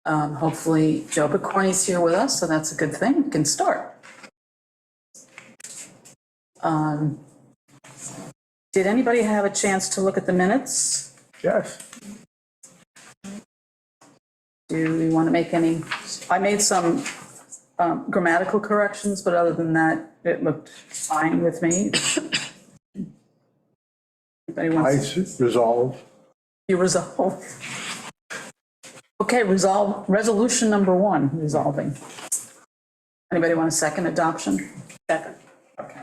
Hopefully Joe Picorni's here with us, so that's a good thing. We can start. Did anybody have a chance to look at the minutes? Yes. Do we want to make any? I made some grammatical corrections, but other than that, it looked fine with me. Anybody wants? Resolve. You resolve. Okay, resolution number 1, resolving. Anybody want a second adoption? Second. Okay.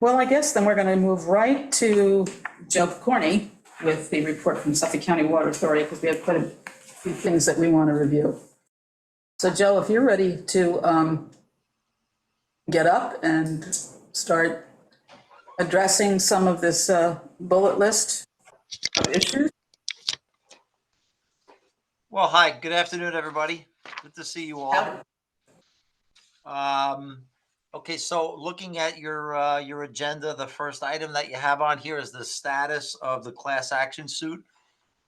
Well, I guess then we're going to move right to Joe Picorni with the report from Suffolk County Water Authority, because we have quite a few things that we want to review. So Joe, if you're ready to get up and start addressing some of this bullet list of issues. Well, hi, good afternoon, everybody. Good to see you all. Okay, so looking at your agenda, the first item that you have on here is the status of the class action suit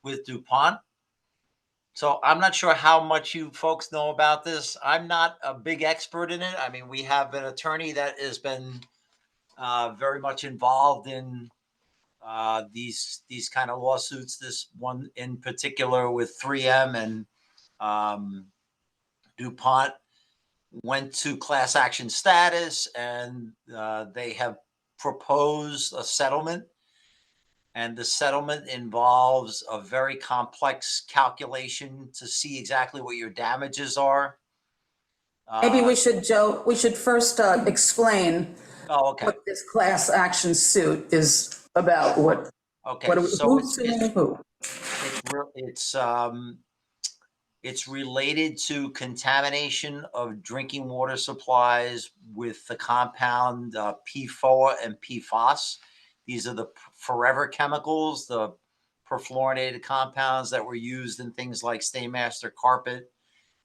with DuPont. So I'm not sure how much you folks know about this. I'm not a big expert in it. I mean, we have an attorney that has been very much involved in these kind of lawsuits. This one in particular with 3M and DuPont went to class action status, and they have proposed a settlement. And the settlement involves a very complex calculation to see exactly what your damages are. Maybe we should, Joe, we should first explain okay. what this class action suit is about. Okay. Who's suing who? It's related to contamination of drinking water supplies with the compound PFOA and PFOS. These are the forever chemicals, the perfluorinated compounds that were used in things like Stainmaster carpet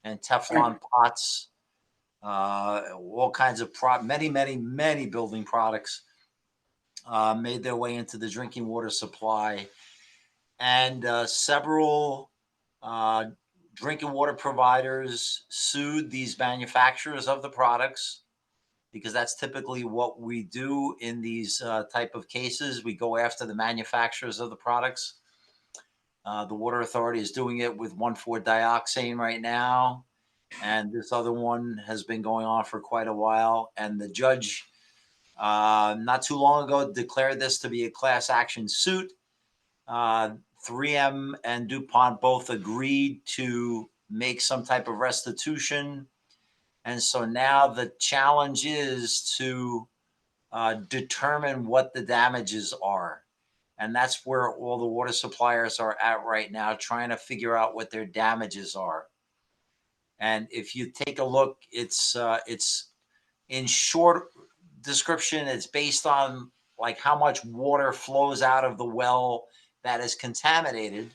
and Teflon pots, all kinds of many building products made their way into the drinking water supply. And several drinking water providers sued these manufacturers of the products, because that's typically what we do in these type of cases. We go after the manufacturers of the products. The Water Authority is doing it with 1,4-dioxane right now, and this other one has been going on for quite a while. And the judge not too long ago declared this to be a class action suit. 3M and DuPont both agreed to make some type of restitution. And so now the challenge is to determine what the damages are. And that's where all the water suppliers are at right now, trying to figure out what their damages are. And if you take a look, it's in short description, it's based on like how much water flows out of the well that is contaminated.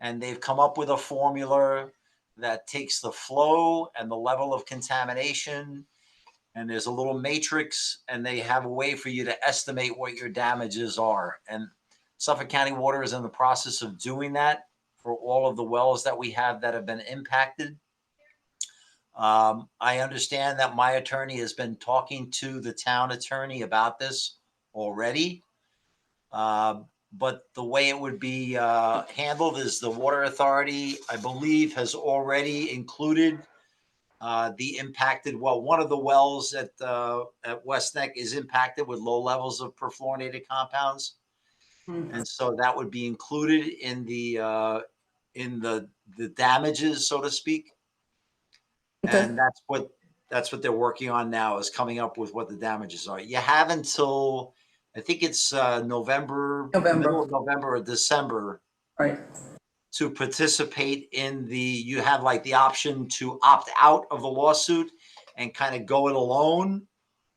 And they've come up with a formula that takes the flow and the level of contamination, and there's a little matrix, and they have a way for you to estimate what your damages are. And Suffolk County Water is in the process of doing that for all of the wells that we have that have been impacted. I understand that my attorney has been talking to the town attorney about this already. But the way it would be handled is the Water Authority, I believe, has already included the impacted well. One of the wells at West Neck is impacted with low levels of perfluorinated compounds, and so that would be included in the damages, so to speak. Okay. And that's what they're working on now, is coming up with what the damages are. You have until I think it's November, middle of November or December, right, to participate in you have like the option to opt out of the lawsuit and kind of go it alone,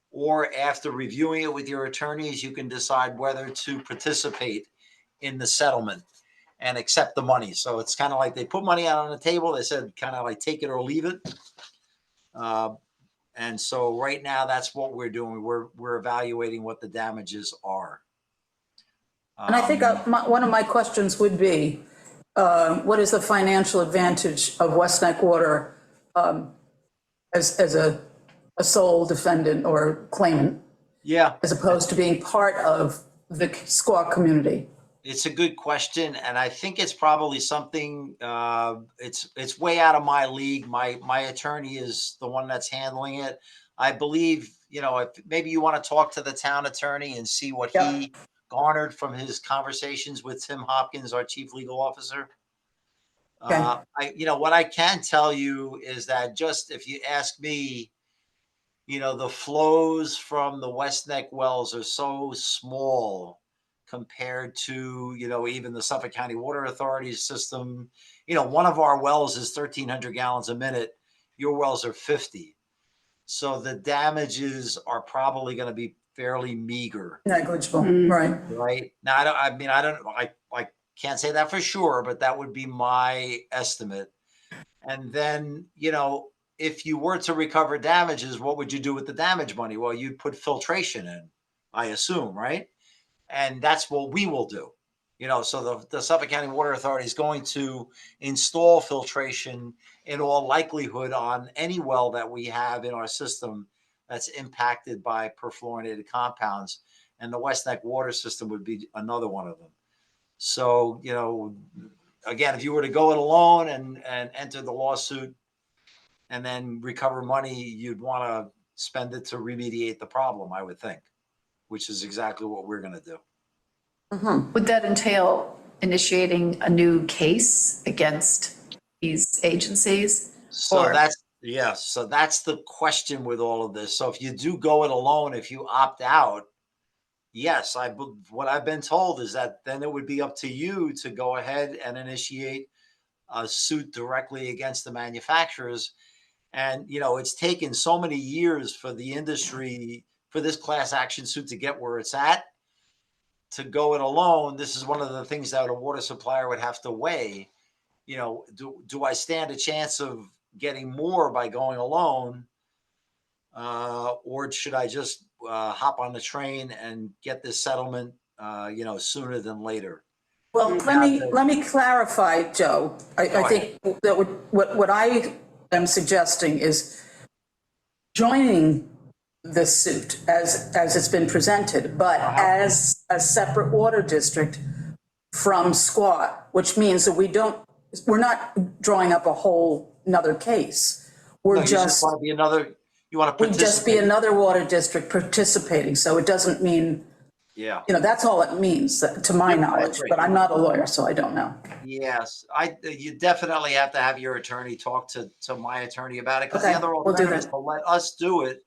or after reviewing it with your attorneys, you can decide whether to participate in the settlement and accept the money. So it's kind of like they put money out on the table. They said kind of like take it or leave it. And so right now, that's what we're doing. We're evaluating what the damages are. And I think one of my questions would be, what is the financial advantage of West Neck Water as a sole defendant or claimant, Yeah, as opposed to being part of the Squaw community? it's a good question, and I think it's probably something. It's way out of my league. My attorney is the one that's handling it. I believe, if maybe you want to talk to the town attorney and see what Yep. he garnered from his conversations with Tim Hopkins, our chief legal officer. Okay. What I can tell you is that, just if you ask me, the flows from the West Neck wells are so small compared to, even the Suffolk County Water Authority's system. One of our wells is 1,300 gallons a minute. Your wells are 50. So the damages are probably going to be fairly meager. Negligible, right. Right. Now, I can't say that for sure, but that would be my estimate. And then, if you were to recover damages, what would you do with the damage money? Well, you'd put filtration in, I assume, right? And that's what we will do. So the Suffolk County Water Authority is going to install filtration in all likelihood on any well that we have in our system that's impacted by perfluorinated compounds. And the West Neck water system would be another one of them. So, again, if you were to go it alone and enter the lawsuit and then recover money, you'd want to spend it to remediate the problem, I would think, which is exactly what we're going to do. Would that entail initiating a new case against these agencies? So Or- that's the question with all of this. So if you do go it alone, if you opt out, yes, what I've been told is that then it would be up to you to go ahead and initiate a suit directly against the manufacturers. And, it's taken so many years for the industry, for this class action suit to get where it's at. To go it alone, this is one of the things that a water supplier would have to weigh. Do I stand a chance of getting more by going alone? Or should I just hop on the train and get this settlement, sooner than later? Well, let me clarify, Joe. I think that what I am suggesting is joining the suit as it's been presented, but as a separate water district from Squaw, which means that we're not drawing up a whole another case. No, you just want to be another. You want to We'd just be another water district participating. So it doesn't mean. Yeah. That's all it means, to my knowledge, but I'm not a lawyer, so I don't know. Yes, you definitely have to have your attorney talk to my attorney about it, because Okay, the other we'll do alternative is that. to let us do it.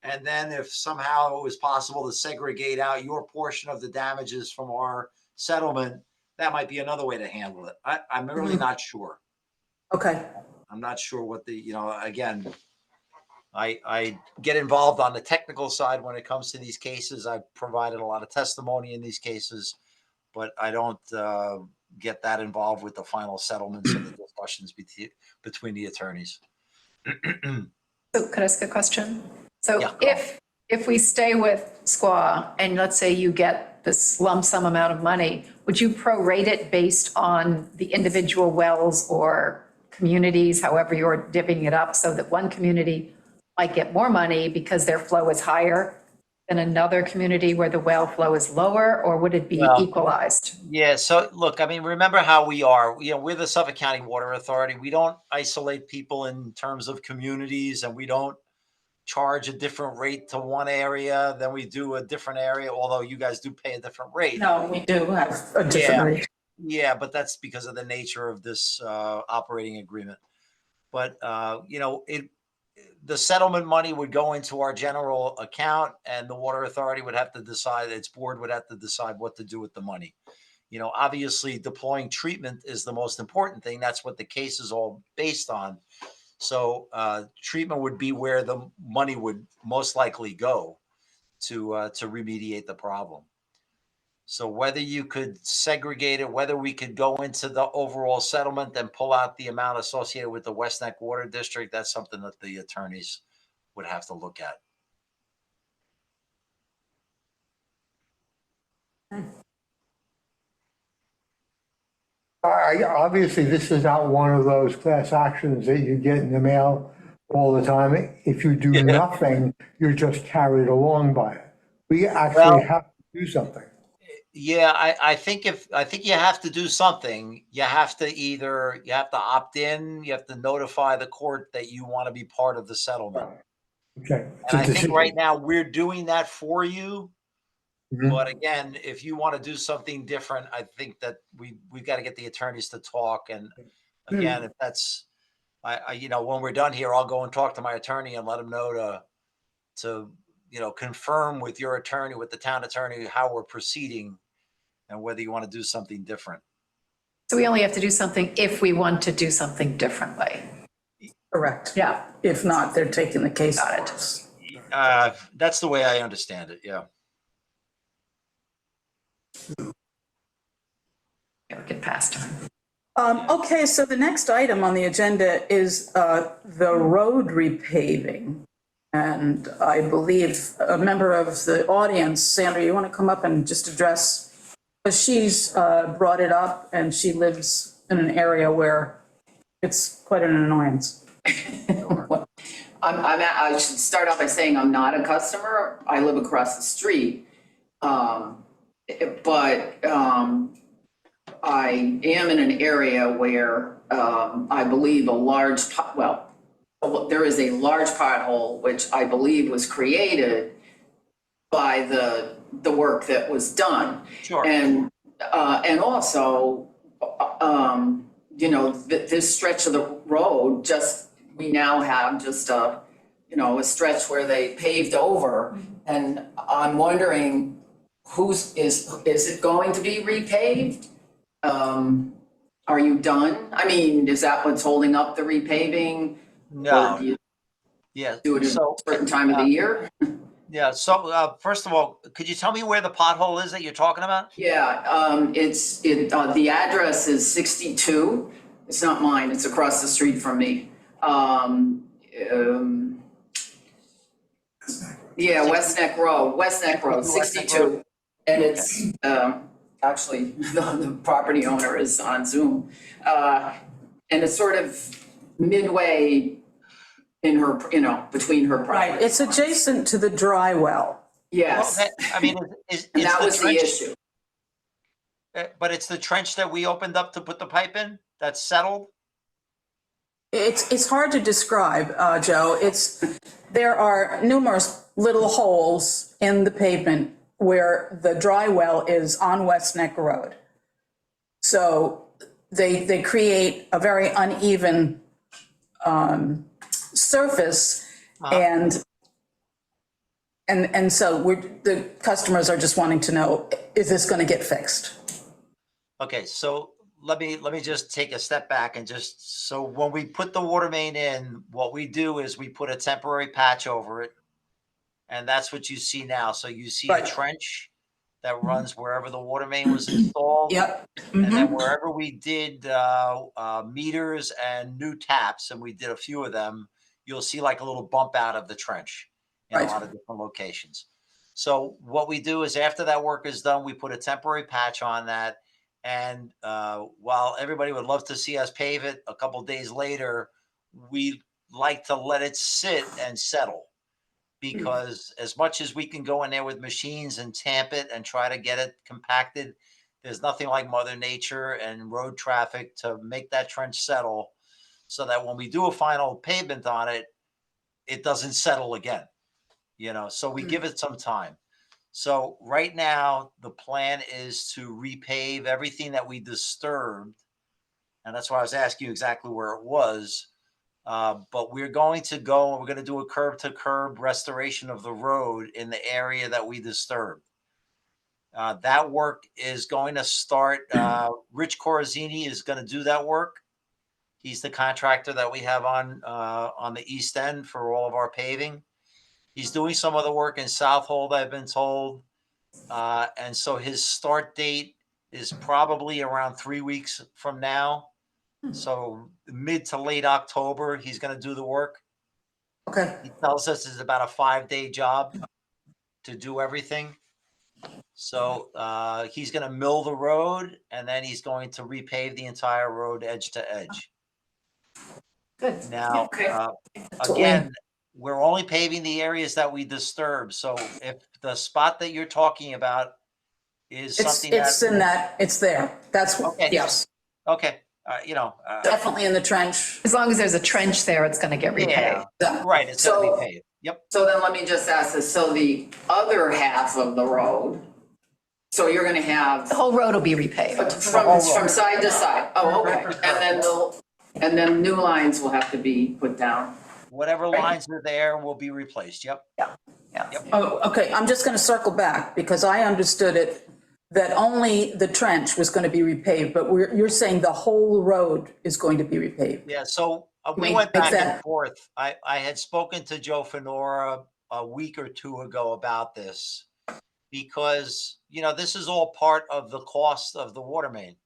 And then if somehow it was possible to segregate out your portion of the damages from our settlement, that might be another way to handle it. I'm really not sure. Okay, I'm not sure what again, I get involved on the technical side when it comes to these cases. I've provided a lot of testimony in these cases, but I don't get that involved with the final settlements and the discussions between the attorneys. So could I ask a question? So Yeah. if we stay with Squaw and let's say you get this lump sum amount of money, would you prorate it based on the individual wells or communities, however you're divvying it up, so that one community might get more money because their flow is higher than another community where the well flow is lower, or would it be equalized? Yeah. So look, remember how we are. We're the Suffolk County Water Authority. We don't isolate people in terms of communities, and we don't charge a different rate to one area than we do a different area, although you guys do pay a different rate. no, we do have a different rate. Yeah, but that's because of the nature of this operating agreement. But the settlement money would go into our general account, and the Water Authority would have to decide. Its board would have to decide what to do with the money. Obviously, deploying treatment is the most important thing. That's what the case is all based on. So treatment would be where the money would most likely go to remediate the problem. So whether you could segregate it, whether we could go into the overall settlement and pull out the amount associated with the West Neck Water District, that's something that the attorneys would have to look at. Obviously, this is not one of those class actions that you get in the mail all the time. If you do Yeah. nothing, you're just carried along by it. We actually Well- have to do something. Yeah, I think I think you have to do something. You have to opt in, you have to notify the court that you want to be part of the settlement. Okay. It's And a I think right decision. now we're doing that for you. Mhm. But again, if you want to do something different, I think that we've got to get the attorneys to talk. And again, if that's, when we're done here, I'll go and talk to my attorney and let him know to confirm with your attorney, with the town attorney, how we're proceeding and whether you want to do something different. So we only have to do something if we want to do something differently. Correct. Yeah. If not, they're taking the case. Got it. for us. That's the way I understand it. Yeah. Yeah, we get past time. Okay, so the next item on the agenda is the road repaving. And I believe a member of the audience, Sandra, you want to come up and just address, because she's brought it up and she lives in an area where it's quite an annoyance. I should start off by saying I'm not a customer. I live across the street. But I am in an area where I believe there is a large pothole, which I believe was created by the work that was done. Sure. And also, this stretch of the road, we now have just a stretch where they paved over. And I'm wondering, is it going to be repaved? Are you done? I mean, is that what's holding up the repaving? No. Or do you Yeah. do it at a certain time of the year? Yeah. So first of all, could you tell me where the pothole is that you're talking about? Yeah, the address is 62. It's not mine, it's across the street from me. Yeah, West Neck Road, 62. And it's, actually, the property owner is on Zoom. And it's sort of midway in her, between her property. Right, it's adjacent to the dry well. Yes, Well, I mean, it's and that the was the trench, issue. but it's the trench that we opened up to put the pipe in that's settled. It's hard to describe, Joe. There are numerous little holes in the pavement where the dry well is on West Neck Road. So they create a very uneven surface, and so the customers are just wanting to know, is this going to get fixed? Okay, so let me just take a step back and so when we put the water main in, what we do is we put a temporary patch over it. And that's what you see now. So you see Right. the trench that runs wherever the water main was installed. Yep. And then wherever we did meters and new taps, and we did a few of them, you'll see like a little bump out of the trench in Right. a lot of different locations. So what we do is after that work is done, we put a temporary patch on that. And while everybody would love to see us pave it, a couple of days later, we like to let it sit and settle. Because as much as we can go in there with machines and tamp it and try to get it compacted, there's nothing like Mother Nature and road traffic to make that trench settle so that when we do a final pavement on it, it doesn't settle again, so we give it some time. So right now, the plan is to repave everything that we disturbed. And that's why I was asking you exactly where it was. But we're going to go and we're going to do a curb to curb restoration of the road in the area that we disturbed. That work is going to start. Rich Corazzini is going to do that work. He's the contractor that we have on the East End for all of our paving. He's doing some of the work in Southold, I've been told. And so his start date is probably around 3 weeks from now. So mid to late October, he's going to do the work. Okay. He tells us it's about a 5-day job to do everything. So he's going to mill the road, and then he's going to repave the entire road edge to edge. Good. Now, Okay. what we- again, we're only paving the areas that we disturb. So if the spot that you're talking about is It's, something it's that, in that, it's there. That's, Okay. yes, okay, definitely in the trench. As long as there's a trench there, it's gonna get repaid. yeah, right, it's going to So- be paved. Yep. So then let me just ask this, so the other half of the road, so you're gonna have The whole road will be repaved. from side to side, oh, okay, and then new lines will have to be put down. Whatever lines are there will be replaced. Yep. Oh, okay, I'm just gonna circle back, because I understood it that only the trench was gonna be repaved, but you're saying the whole road is going to be repaved. Yeah, so we Make went back and that- forth. I had spoken to Joe Fenora a week or two ago about this because, this is all part of the cost of the water main.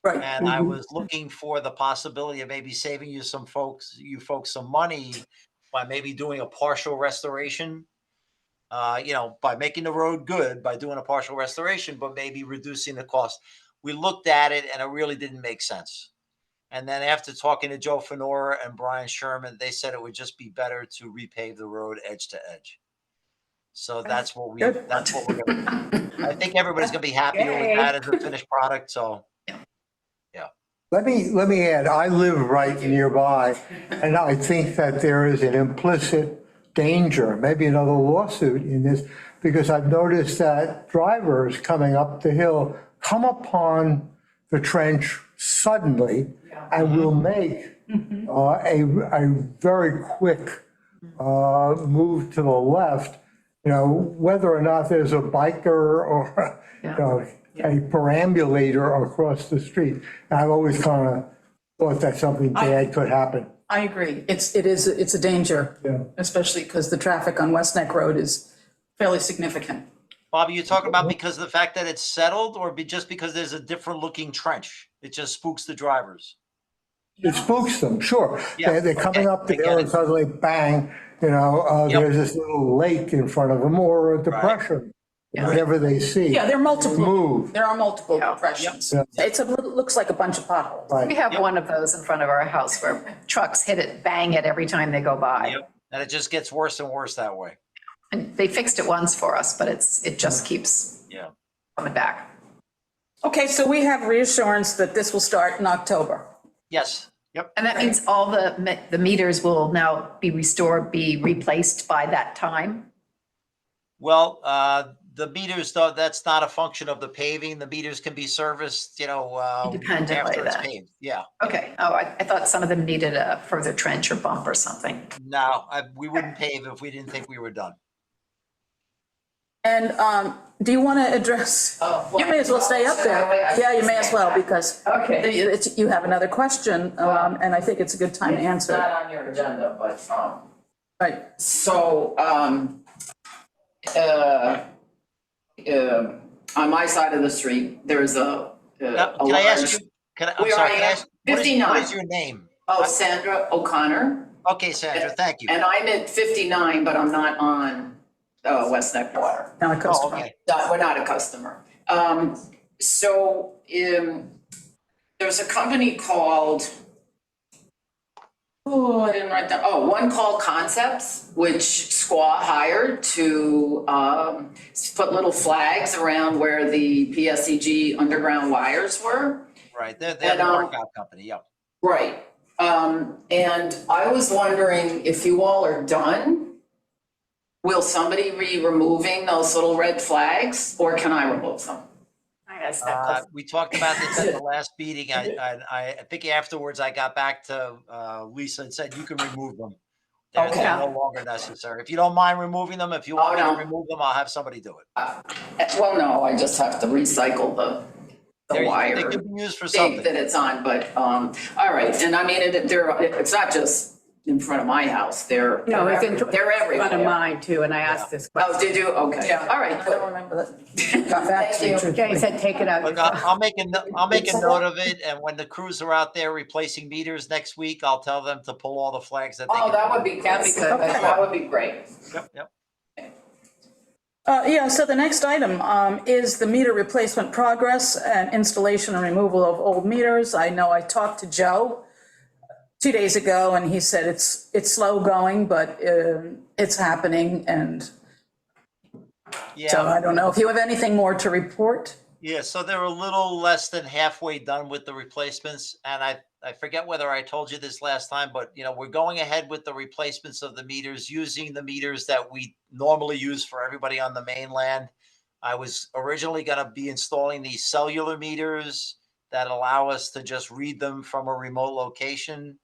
Right. And I was looking for the possibility of maybe saving you folks some money by maybe doing a partial restoration. By making the road good, by doing a partial restoration, but maybe reducing the cost. We looked at it and it really didn't make sense. And then after talking to Joe Fenora and Brian Sherman, they said it would just be better to repave the road edge to edge. So that's what we're gonna do. I think everybody's gonna be happier with that as a finished product, so. Let me add, I live right nearby, and I think that there is an implicit danger, maybe another lawsuit in this, because I've noticed that drivers coming up the hill come upon the trench suddenly and will make a very quick move to the left, whether or not there's a biker or, a perambulator across the street. And I've always kind of thought that something bad could happen. I agree. It's a danger. Yeah. Especially because the traffic on West Neck Road is fairly significant. Bobby, you talking about because of the fact that it's settled or just because there's a different looking trench? It just spooks the drivers. It spooks them, sure. Yeah, They're coming okay, up the I get hill it. and suddenly bang, there's this little lake in front of them or a depression, whatever they see. Yeah, there are multiple, Move. there are multiple depressions. Yep. It looks like a bunch of potholes. We Right. have one of those in front of our house where trucks hit it, bang it every time they go by. Yep. And it just gets worse and worse that way. And they fixed it once for us, but it just keeps Yeah. coming back. Okay, so we have reassurance that this will start in October. Yes. Yep. And that means all the meters will now be restored, be replaced by that time? Well, the meters, though, that's not a function of the paving. The meters can be serviced, Independently after it's then. paved. Yeah. Okay, I thought some of them needed a further trench or bump or something. No, we wouldn't pave if we didn't think we were done. And do you want to address, Oh, you may as well stay up there. Yeah, you may as well, because Okay. you have another question, and I think it's a good time to It's answer. not on your agenda, but, Right. so, on my side of the street, there's a Now, a can I ask large- you, I'm Where sorry, I can I am? ask, what is 59. your name? Oh, Sandra O'Connor, Okay, Sandra, thank you. and I'm at 59, but I'm not on West Neck Water. Now it goes Oh, to- okay. We're not a customer. So, there's a company called, I didn't write that, One Call Concepts, which Squaw hired to put little flags around where the PSEG underground wires were. Right, they're the workout company, yep. Right. And I was wondering if you all are done, will somebody be removing those little red flags, or can I remove them? We talked about this at the last meeting. I think afterwards I got back to Lisa and said, you can remove them. They're Okay. no longer necessary. If you don't mind removing them, if you want me no. to remove them, I'll have somebody do it. Well, no, I just have to recycle the They wire could be used for tape something. that it's on, but, all right, and I mean, it's not just in front of my house, they're No, it's in they're everywhere. front of mine too, and I asked this Oh, question. did you? Okay, all right, I good. don't remember that. Got back to Thank you. you Jay truthfully. said, take it out. Look, I'll make a note of it, and when the crews are out there replacing meters next week, I'll tell them to pull all the flags that they Oh, can. that would be, That'd be good. that would be great. Yep, yep. Yeah, so the next item is the meter replacement progress and installation and removal of old meters. I know I talked to Joe 2 days ago, and he said it's slow going, but it's happening, and so Yeah, I don't know if you have anything more to report. yeah, so they're a little less than halfway done with the replacements, and I forget whether I told you this last time, but you know, we're going ahead with the replacements of the meters using the meters that we normally use for everybody on the mainland. I was originally going to be installing these cellular meters that allow us to just read them from a remote location,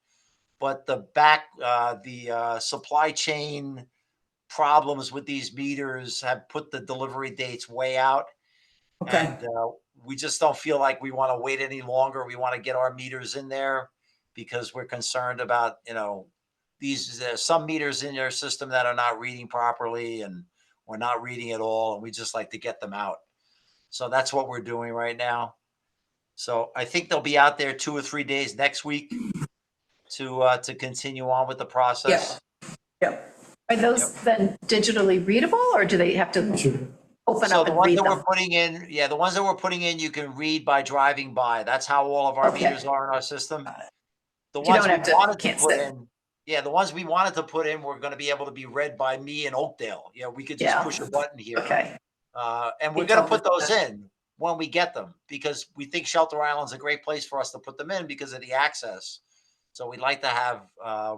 but the supply chain problems with these meters have put the delivery dates way out. Okay, And we just don't feel like we want to wait any longer. We want to get our meters in there because we're concerned about, you know, these some meters in your system that are not reading properly and we're not reading at all. And we just like to get them out. So that's what we're doing right now. So I think they'll be out there 2 or 3 days next week to continue on with the process. yep. Are those then digitally readable, or do they have to open So up the and ones read that them? we're putting in, yeah, the ones that we're putting in, you can read by driving by. That's how all of our Okay. meters are in our system. The You ones don't we have to- wanted to can't put sit. in, yeah, the ones we wanted to put in were going to be able to be read by me in Oakdale. You know, we could just Yeah. push a button here. Okay, And we're You going to told put me those in when we get them because we think Shelter Island's a great place for us to put them in because of the access. So we'd like to have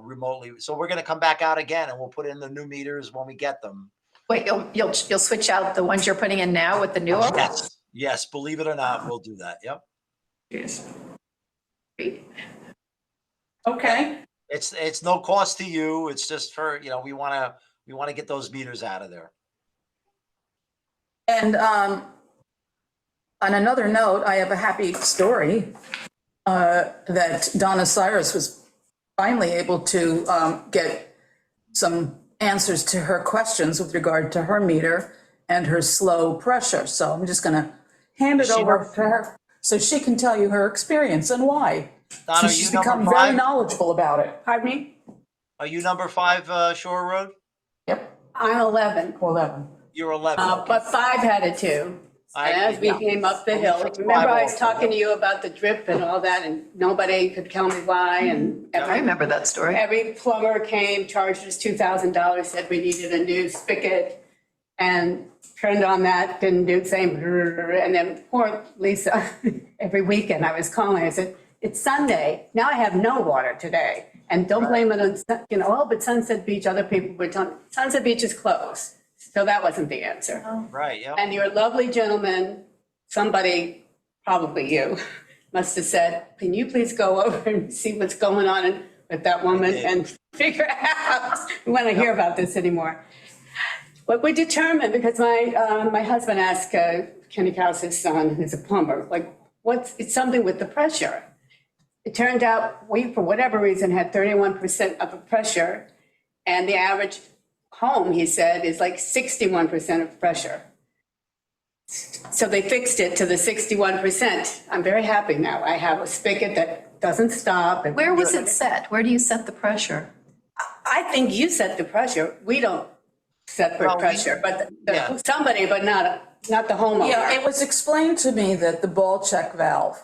remotely. So we're going to come back out again and we'll put in the new meters when we get them. wait, you'll switch out the ones you're putting in now with the newer ones? Yes, yes, believe it or not, we'll do that. Yep. Yes. Okay, It's no cost to you. It's just for, you know, we want to get those meters out of there. and on another note, I have a happy story that Donna Cyrus was finally able to get some answers to her questions with regard to her meter and her slow pressure. So I'm just going to hand it Is she over number- to her so she can tell you her experience and why. Donna, are She's you number become very five? knowledgeable about it. Pardon me? Are you number 5 Shore Road? Yep, I'm 11, 11. You're 11. but 5 had it too. I- And as we yeah. came up the Well, we hill, fixed remember 5 I was also. talking to you about the drip and all that, and nobody could tell me why, and I remember that story. every plumber came, charged us $2,000, said we needed a new spigot, and turned on that, didn't do the same, and then poor Lisa, every weekend I was calling, I said, it's Sunday, now I have no water today, and don't blame it on, you know, oh, but Sunset Beach, other people were telling, Sunset Beach is closed, so that wasn't the answer. Right, yeah. And your lovely gentleman, somebody, probably you, must have said, can you please go over and see what's going on with that woman did. and figure out, we want to hear about this anymore. But we determined, because my husband asked Kenny Krause's son, who's a plumber, like, it's something with the pressure. It turned out we, for whatever reason, had 31% of the pressure, and the average home, he said, is like 61% of pressure. So they fixed it to the 61%. I'm very happy now. I have a spigot that doesn't stop. and- Where was it set? Where do you set the pressure? I think you set the pressure. We don't set the Well, we- pressure, but yeah. somebody, but not the homeowner. Yeah, it was explained to me that the ball check valve,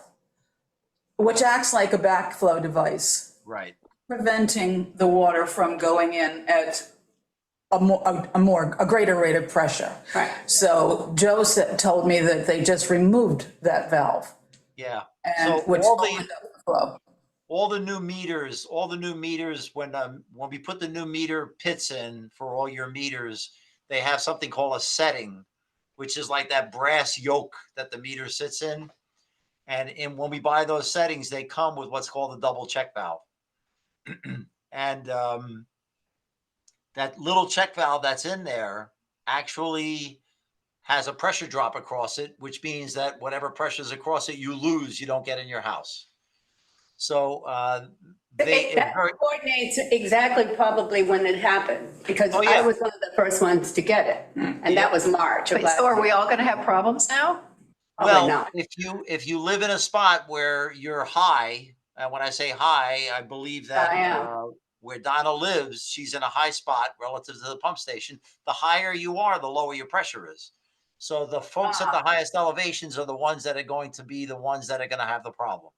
which acts like a backflow device, Right. preventing the water from going in at a greater rate of pressure. Right. So Joe told me that they just removed that valve, Yeah. and So which all opened up the flow. all the new meters, when we put the new meter pits in for all your meters, they have something called a setting, which is like that brass yoke that the meter sits in. And when we buy those settings, they come with what's called a double check valve. And that little check valve that's in there actually has a pressure drop across it, which means that whatever pressure's across it, you lose, you don't get in your house. So That coordinates exactly probably when it happened, because Oh, yeah. I was one of the first ones to get it, and that was March of Wait, last so are year. we all going to have problems now? Probably well, not. if you live in a spot where you're high, and when I say high, I believe that I am. where Donna lives, she's in a high spot relative to the pump station. The higher you are, the lower your pressure is. So the folks at the highest elevations are the ones that are going to be the ones that are going to have the problem.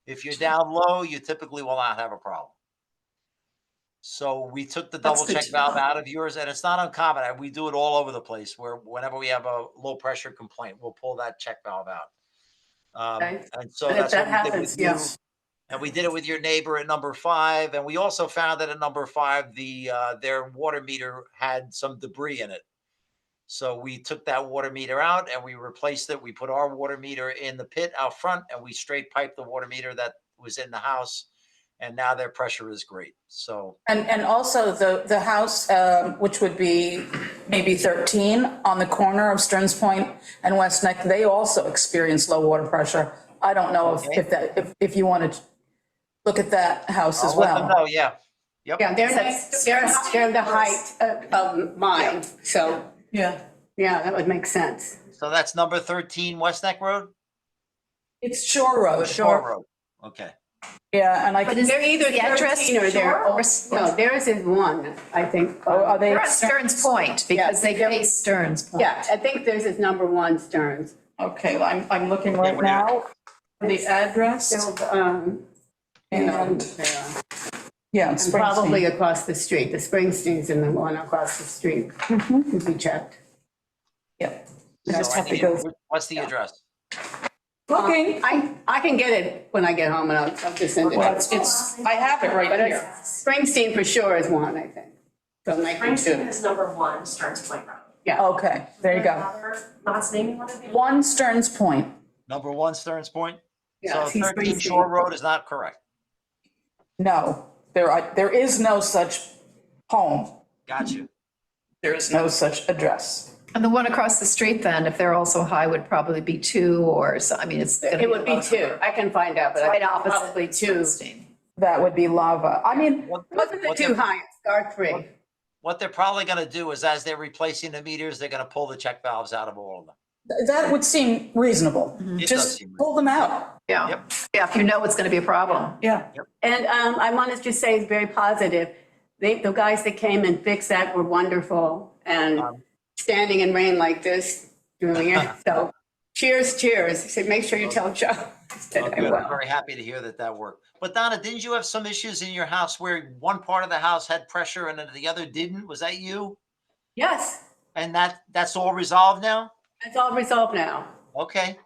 If you're down low, you typically will not have a problem. So we took the That's double good check to valve know. out of yours, and it's not uncommon. We do it all over the place where whenever we have a low pressure complaint, we'll pull that check valve out. Okay. And so And if that's that what we did happens, with you. yes. And we did it with your neighbor at number 5. And we also found that at number 5, their water meter had some debris in it. So we took that water meter out and we replaced it. We put our water meter in the pit out front and we straight piped the water meter that was in the house. And now their pressure is great. So And also the house, which would be maybe 13 on the corner of Stearns Point and West Neck, they also experience low water pressure. I don't know if you want to look at that house as I'll let them well. know, yeah. Yep. Yeah, they're the height of mine, so, Yeah. yeah, that would make sense. So that's number 13 West Neck Road? It's Shore Road. Shore Road. Okay. Yeah, and I But can, is They're either the address 13 or they're, Shore or- no, theirs is 1, I think. are they? They're at Stearns Point because they Yeah. face Stearns Point. Yeah, I think theirs is number 1 Stearns. Okay, I'm looking right now, the address, And yeah, it's probably Springsteen. across the street, the Springsteen's in the one across the street. To be checked. Yeah. I So just I have to need- go What's the address? looking. I can get it when I get home and I'll just send it. Well, it's, I have it right But here. Springsteen for sure is 1, I think. So make it Springsteen 2. is number 1, Stearns Point Road. Okay, there you go. Last name you want to be? 1 Stearns Point. Number 1 Stearns Point? Yeah, So he's 13 Springsteen. Shore Road is not correct. No, there is no such home. Got you. There is no such address. And the one across the street then, if they're also high, would probably be 2 or so, I mean, it's gonna be. It would be low 2. number. I can find out, but I Right think opposite. probably 2. Springsteen. That would be lava. I mean, Those are the 2 highest, R3. What they're probably going to do is as they're replacing the meters, they're going to pull the check valves out of all of them. that would seem reasonable. It does Just seem pull them out. Yeah, Yep. yeah, if you know it's gonna be a problem. Yeah. And I want to just say it's very positive. The guys that came and fixed that were wonderful and standing in rain like this, doing it. So cheers, cheers. I said, make sure you tell Joe. I said, Oh, I good. I'm will. very happy to hear that worked. But Donna, didn't you have some issues in your house where one part of the house had pressure and then the other didn't? Was that you? Yes, And that's all resolved now? it's all resolved now. Okay.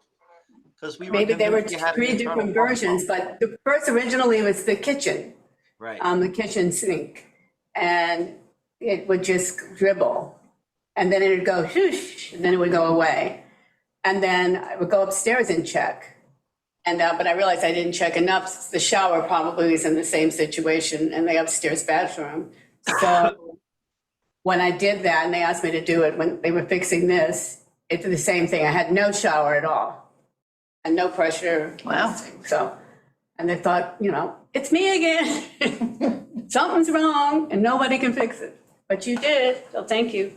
Because we were Maybe there were convinced you had an 3 internal different problem. versions, but the first originally was the kitchen. Right. The kitchen sink, and it would just dribble. And then it would go whoosh, and then it would go away. And then I would go upstairs and check. And, but I realized I didn't check enough. The shower probably was in the same situation in the upstairs bathroom. So when I did that, and they asked me to do it when they were fixing this, it's the same thing. I had no shower at all and no pressure. Wow. So, and they thought, it's me again. Something's wrong and nobody can fix it. But you did, so thank you.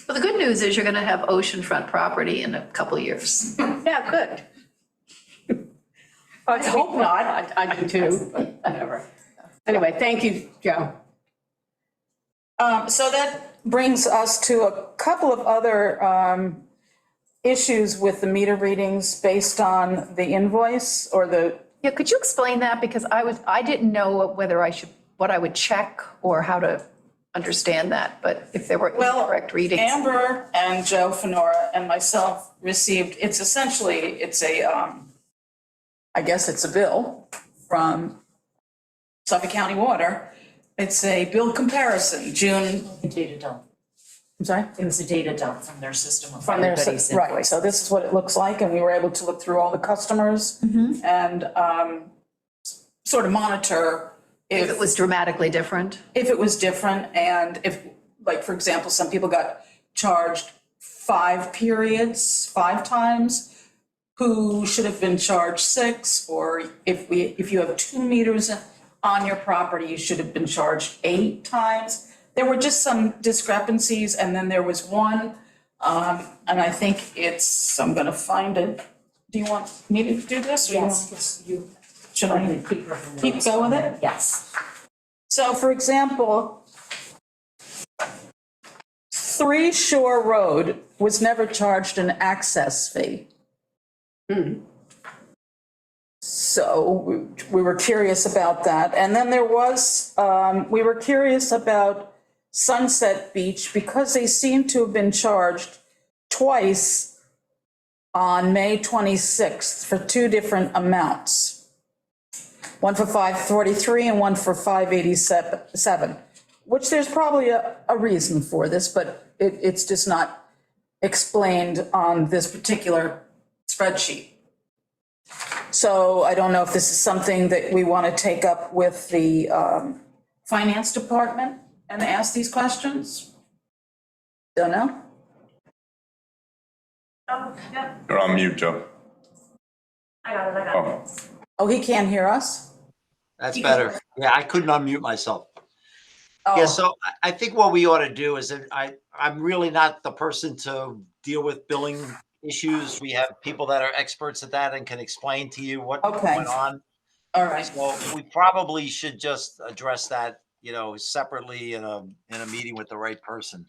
Well, the good news is you're gonna have oceanfront property in a couple of years. Yeah, good. I hope not. I do too, but whatever. Anyway, thank you, Joe. So that brings us to a couple of other issues with the meter readings based on the invoice or the, Yeah, could you explain that? Because I didn't know whether what I would check or how to understand that, but if there were incorrect readings. Amber and Joe Fenora and myself received, it's a, I guess it's a bill from Suffolk County Water. It's a bill comparison, June, Data dump. I'm sorry? It was a data dump from their system of From their, everybody's right, invoice. so this is what it looks like, and we were able to look through all the customers and sort of monitor If it was dramatically different. if it was different, and if, like, for example, some people got charged 5 periods, 5 times, who should have been charged 6, or if you have 2 meters on your property, you should have been charged 8 times. There were just some discrepancies, and then there was one, and I think I'm gonna find it. Do you want me to do this, or you want? Yes, you, Should I keep going with it? Yes. So for example, 3 Shore Road was never charged an access fee. So we were curious about that. And then there was, we were curious about Sunset Beach because they seem to have been charged twice on May 26th for 2 different amounts. One for 543 and one for 587, which there's probably a reason for this, but it's just not explained on this particular spreadsheet. So I don't know if this is something that we want to take up with the finance department and ask these questions. Don't know. Oh, yeah, You're on mute, Joe. I got it, I got it. Oh, Oh, he can't hear us? That's better. Yeah, I couldn't unmute myself. Oh. Yeah, so I think what we ought to do is that I'm really not the person to deal with billing issues. We have people that are experts at that and can explain to you what Okay. went on. All right. So we probably should just address that, separately in a meeting with the right person.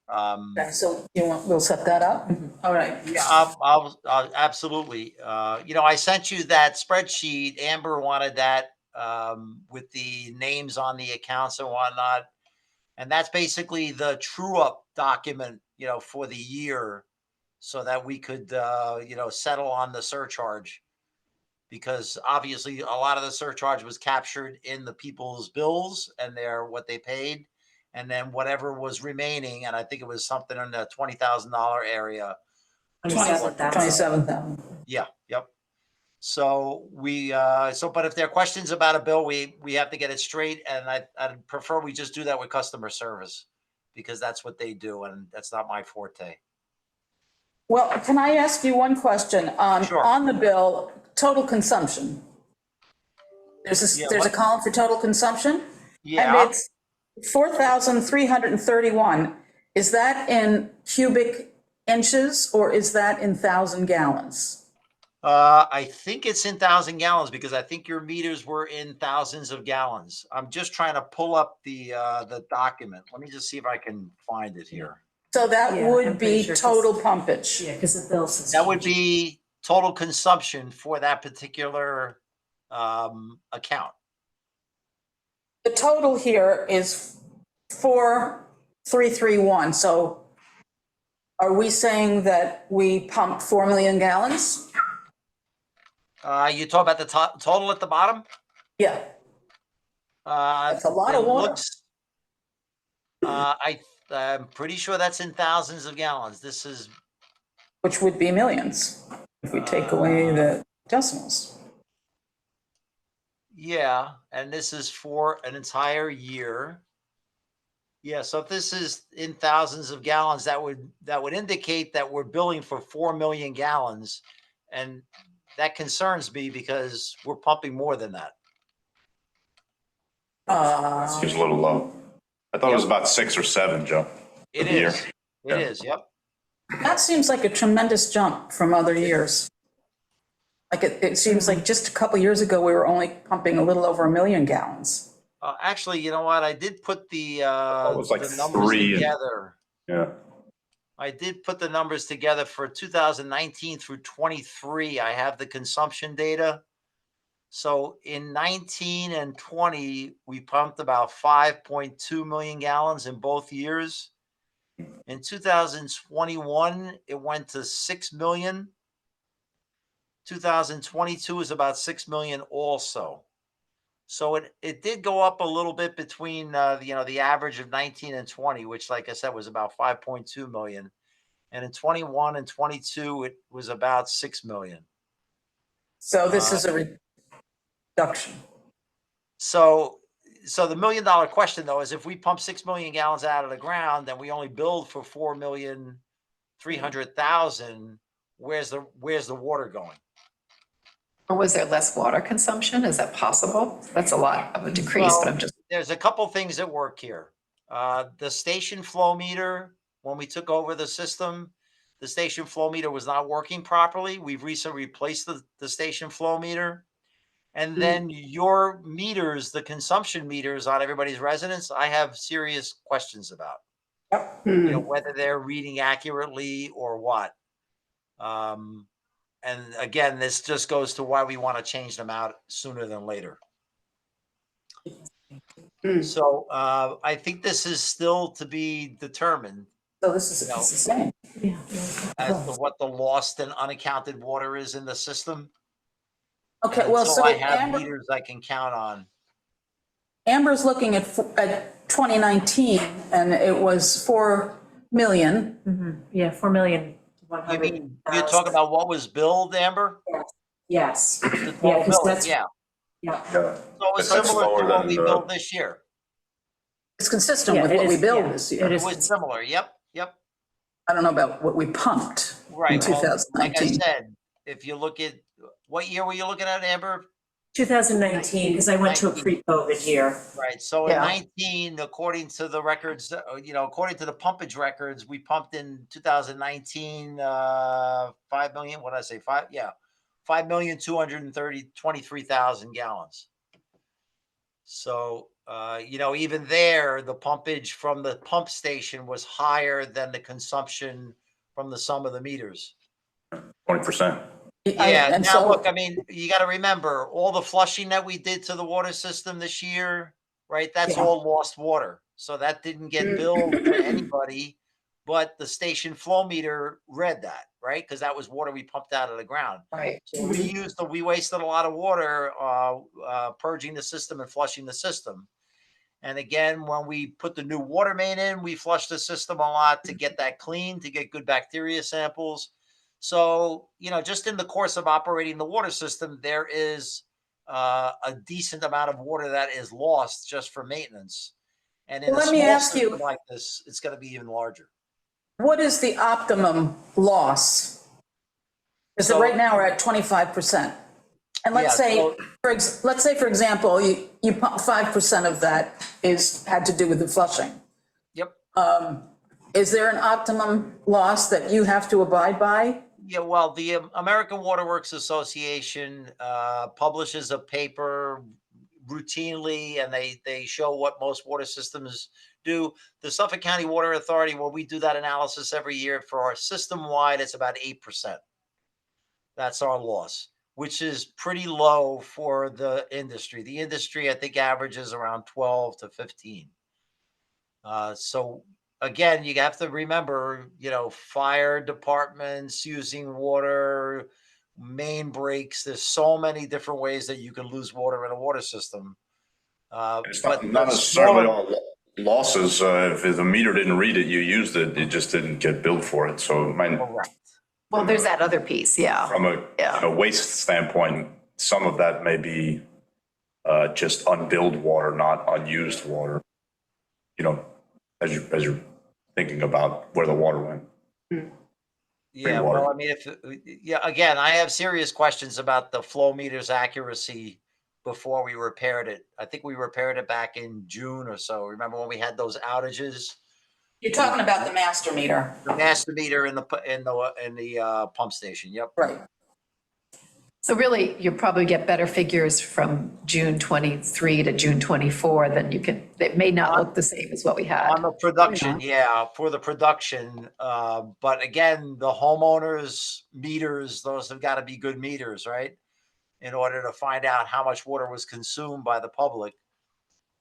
Okay, so we'll set that up? All right. Yeah, I'll absolutely. I sent you that spreadsheet. Amber wanted that with the names on the accounts and whatnot. And that's basically the true up document, for the year so that we could, settle on the surcharge. Because obviously a lot of the surcharge was captured in the people's bills and what they paid. And then whatever was remaining, and I think it was something in the $20,000 area. 27,000. Yeah, yep. So but if there are questions about a bill, we have to get it straight, and I'd prefer we just do that with customer service because that's what they do, and that's not my forte. Well, can I ask you one question? Sure. On the bill, total consumption. There's a column for total consumption? Yeah. And it's 4,331. Is that in cubic inches or is that in 1,000 gallons? I think it's in 1,000 gallons because I think your meters were in thousands of gallons. I'm just trying to pull up the document. Let me just see if I can find it here. So that Yeah, would I'm pretty be sure 'cause- total pumpage. Yeah, because the bill says. That would be total consumption for that particular account. The total here is 4,331. So are we saying that we pumped 4 million gallons? You talk about the total at the bottom? Yeah, that's a lot of It water. looks- I'm pretty sure that's in thousands of gallons. This is, Which would be millions if we take away the decimals. yeah, and this is for an entire year. Yeah, so if this is in thousands of gallons, that would indicate that we're billing for 4 million gallons. And that concerns me because we're pumping more than that. seems a little low. I thought it was about 6 or 7, Joe. It the year. is. It is, yep. That seems like a tremendous jump from other years. Like it seems like just a couple years ago, we were only pumping a little over 1 million gallons. Actually, you know what? I did put the it was like the numbers 3 and- together. Yeah. I did put the numbers together for 2019 through 23. I have the consumption data. So in 19 and 20, we pumped about 5.2 million gallons in both years. In 2021, it went to 6 million. 2022 is about 6 million also. So it did go up a little bit between the average of 19 and 20, which, like I said, was about 5.2 million. And in 21 and 22, it was about 6 million. So this is a reduction. So the $1 million question though is if we pump 6 million gallons out of the ground, then we only billed for 4,300,000. Where's the water going? Or was there less water consumption? Is that possible? That's a lot of a decrease, but I'm just, There's a couple things at work here. The station flow meter, when we took over the system, the station flow meter was not working properly. We've recently replaced the station flow meter. And then your meters, the consumption meters on everybody's residence, I have serious questions about. You know, whether they're reading accurately or what. And again, this just goes to why we want to change them out sooner than later. So I think this is still to be determined So this is, it's the same. as to what the lost and unaccounted water is in the system. Okay, well, Until so I have Amber, meters I can count on. Amber's looking at 2019, and it was 4 million. Yeah, 4,100,000. You mean, you talk about what was billed, Amber? Yes. The Yeah, total 'cause bill, that's- yeah. Yeah. Yeah. So it was That's similar lower to what than we the- billed this year. It's consistent Yeah, with it what we is, billed yeah, this it year. It is. was similar, yep. I don't know about what we pumped in Right, well, like I 2019. said, if you look at, what year were you looking at, Amber? 2019, because I went to a 19. pre-COVID year. Right, so in Yeah. 19, according to the records, according to the pumpage records, we pumped in 2019, 5 million, what did I say, 5,223,000 gallons. So, even there, the pumpage from the pump station was higher than the consumption from the sum of the meters. 20%. Yeah, And now so, look, I mean, you got to remember all the flushing that we did to the water system this year, right? That's Yeah. all lost water. So that didn't get billed to anybody, but the station flow meter read that, right? Because that was water we pumped out of the ground. Right. So we wasted a lot of water purging the system and flushing the system. And again, when we put the new water main in, we flushed the system a lot to get that clean, to get good bacteria samples. So, just in the course of operating the water system, there is a decent amount of water that is lost just for maintenance. And in Well, a let me small ask you- system like this, it's going to be even larger. what is the optimum loss? Because So- right now we're at 25%. And let's Yeah, say, so- let's say, for example, you pump 5% of that had to do with the flushing. Yep. Is there an optimum loss that you have to abide by? Yeah, well, the American Water Works Association publishes a paper routinely, and they show what most water systems do. The Suffolk County Water Authority, well, we do that analysis every year. For our system-wide, it's about 8%. That's our loss, which is pretty low for the industry. The industry, I think, averages around 12 to 15. So again, you have to remember, fire departments using water, main breaks. There's so many different ways that you can lose water in a water system. It's But not the necessarily smaller- all losses. If the meter didn't read it, you used it, it just didn't get billed for it. So Correct. Well, there's that other piece, yeah. from Yeah. a waste standpoint, some of that may be just unbilled water, not unused water. As you're thinking about where the water went. Yeah, water. well, I mean, again, I have serious questions about the flow meter's accuracy before we repaired it. I think we repaired it back in June or so. Remember when we had those outages? You're talking about the master meter. The master meter in the pump station. Yep. Right. So really, you'll probably get better figures from June 23 to June 24 than it may not look the same as what we had. On the production, yeah, for the production. But again, the homeowners' meters, those have got to be good meters, right? In order to find out how much water was consumed by the public.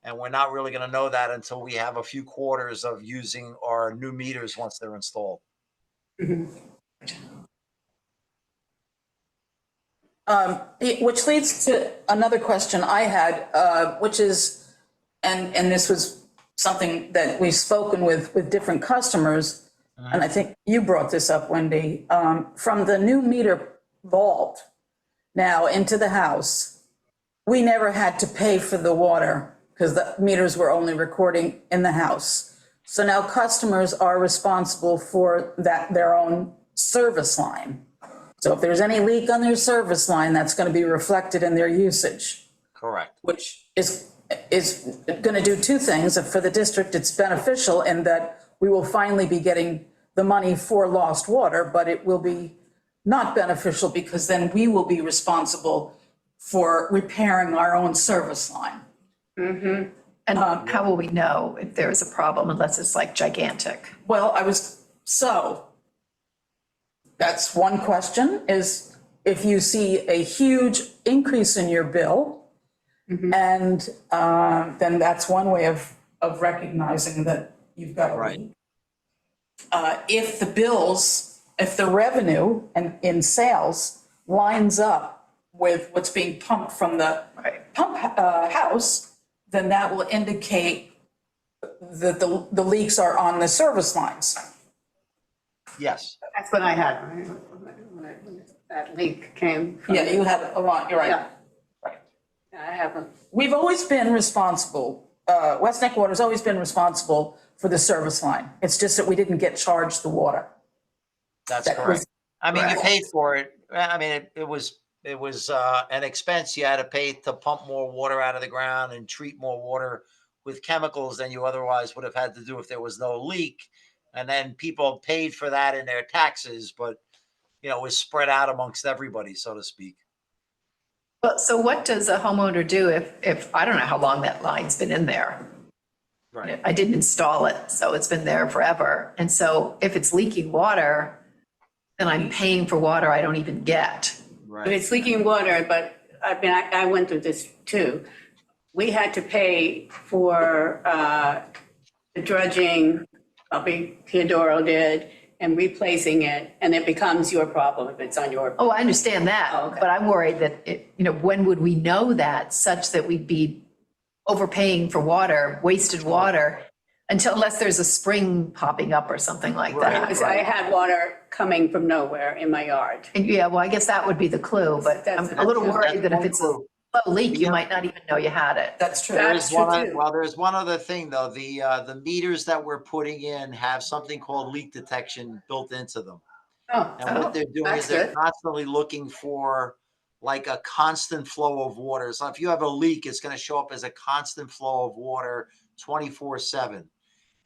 And we're not really going to know that until we have a few quarters of using our new meters once they're installed. Which leads to another question I had, which is, and this was something that we've spoken with different customers, and I think you brought this up, Wendy, from the new meter vault now into the house, we never had to pay for the water because the meters were only recording in the house. So now customers are responsible for their own service line. So if there's any leak on their service line, that's going to be reflected in their usage, Correct. which is going to do two things. For the district, it's beneficial in that we will finally be getting the money for lost water, but it will be not beneficial because then we will be responsible for repairing our own service line. And how will we know if there is a problem unless it's like gigantic? Well, that's one question, is if you see a huge increase in your bill, and then that's one way of recognizing that you've got a Right. leak. If the revenue and in sales lines up with what's being pumped from the pump house, then that will indicate that the leaks are on the service lines. Yes. That's what I had, when that leak came from. Yeah, you have a lot, you're right. Yeah. I haven't. We've always been responsible, West Neck Water's always been responsible for the service line. It's just that we didn't get charged the water. That's That correct. was- I mean, you correct. paid for it. I mean, it was an expense. You had to pay to pump more water out of the ground and treat more water with chemicals than you otherwise would have had to do if there was no leak. And then people paid for that in their taxes, but it was spread out amongst everybody, so to speak. Well, so what does a homeowner do if, I don't know how long that line's been in there? Right. I didn't install it, so it's been there forever. And so if it's leaking water, then I'm paying for water I don't even get. If Right. it's leaking water, but I mean, I went through this too. We had to pay for the dredging, probably Theodoro did, and replacing it, and it becomes your problem if it's on your. Oh, I understand that, Oh, okay. but I'm worried that when would we know that such that we'd be overpaying for water, wasted water, unless there's a spring popping up or something like that. Because I had water coming from nowhere in my yard. And yeah, well, I guess that would be the clue, but I'm a little worried that if it's a low leak, you might not even know you had it. That's true. That's true too. Well, there's one other thing though. The meters that we're putting in have something called leak detection built into them. Oh, And what they're doing that's is they're good. constantly looking for like a constant flow of water. So if you have a leak, it's going to show up as a constant flow of water 24/7.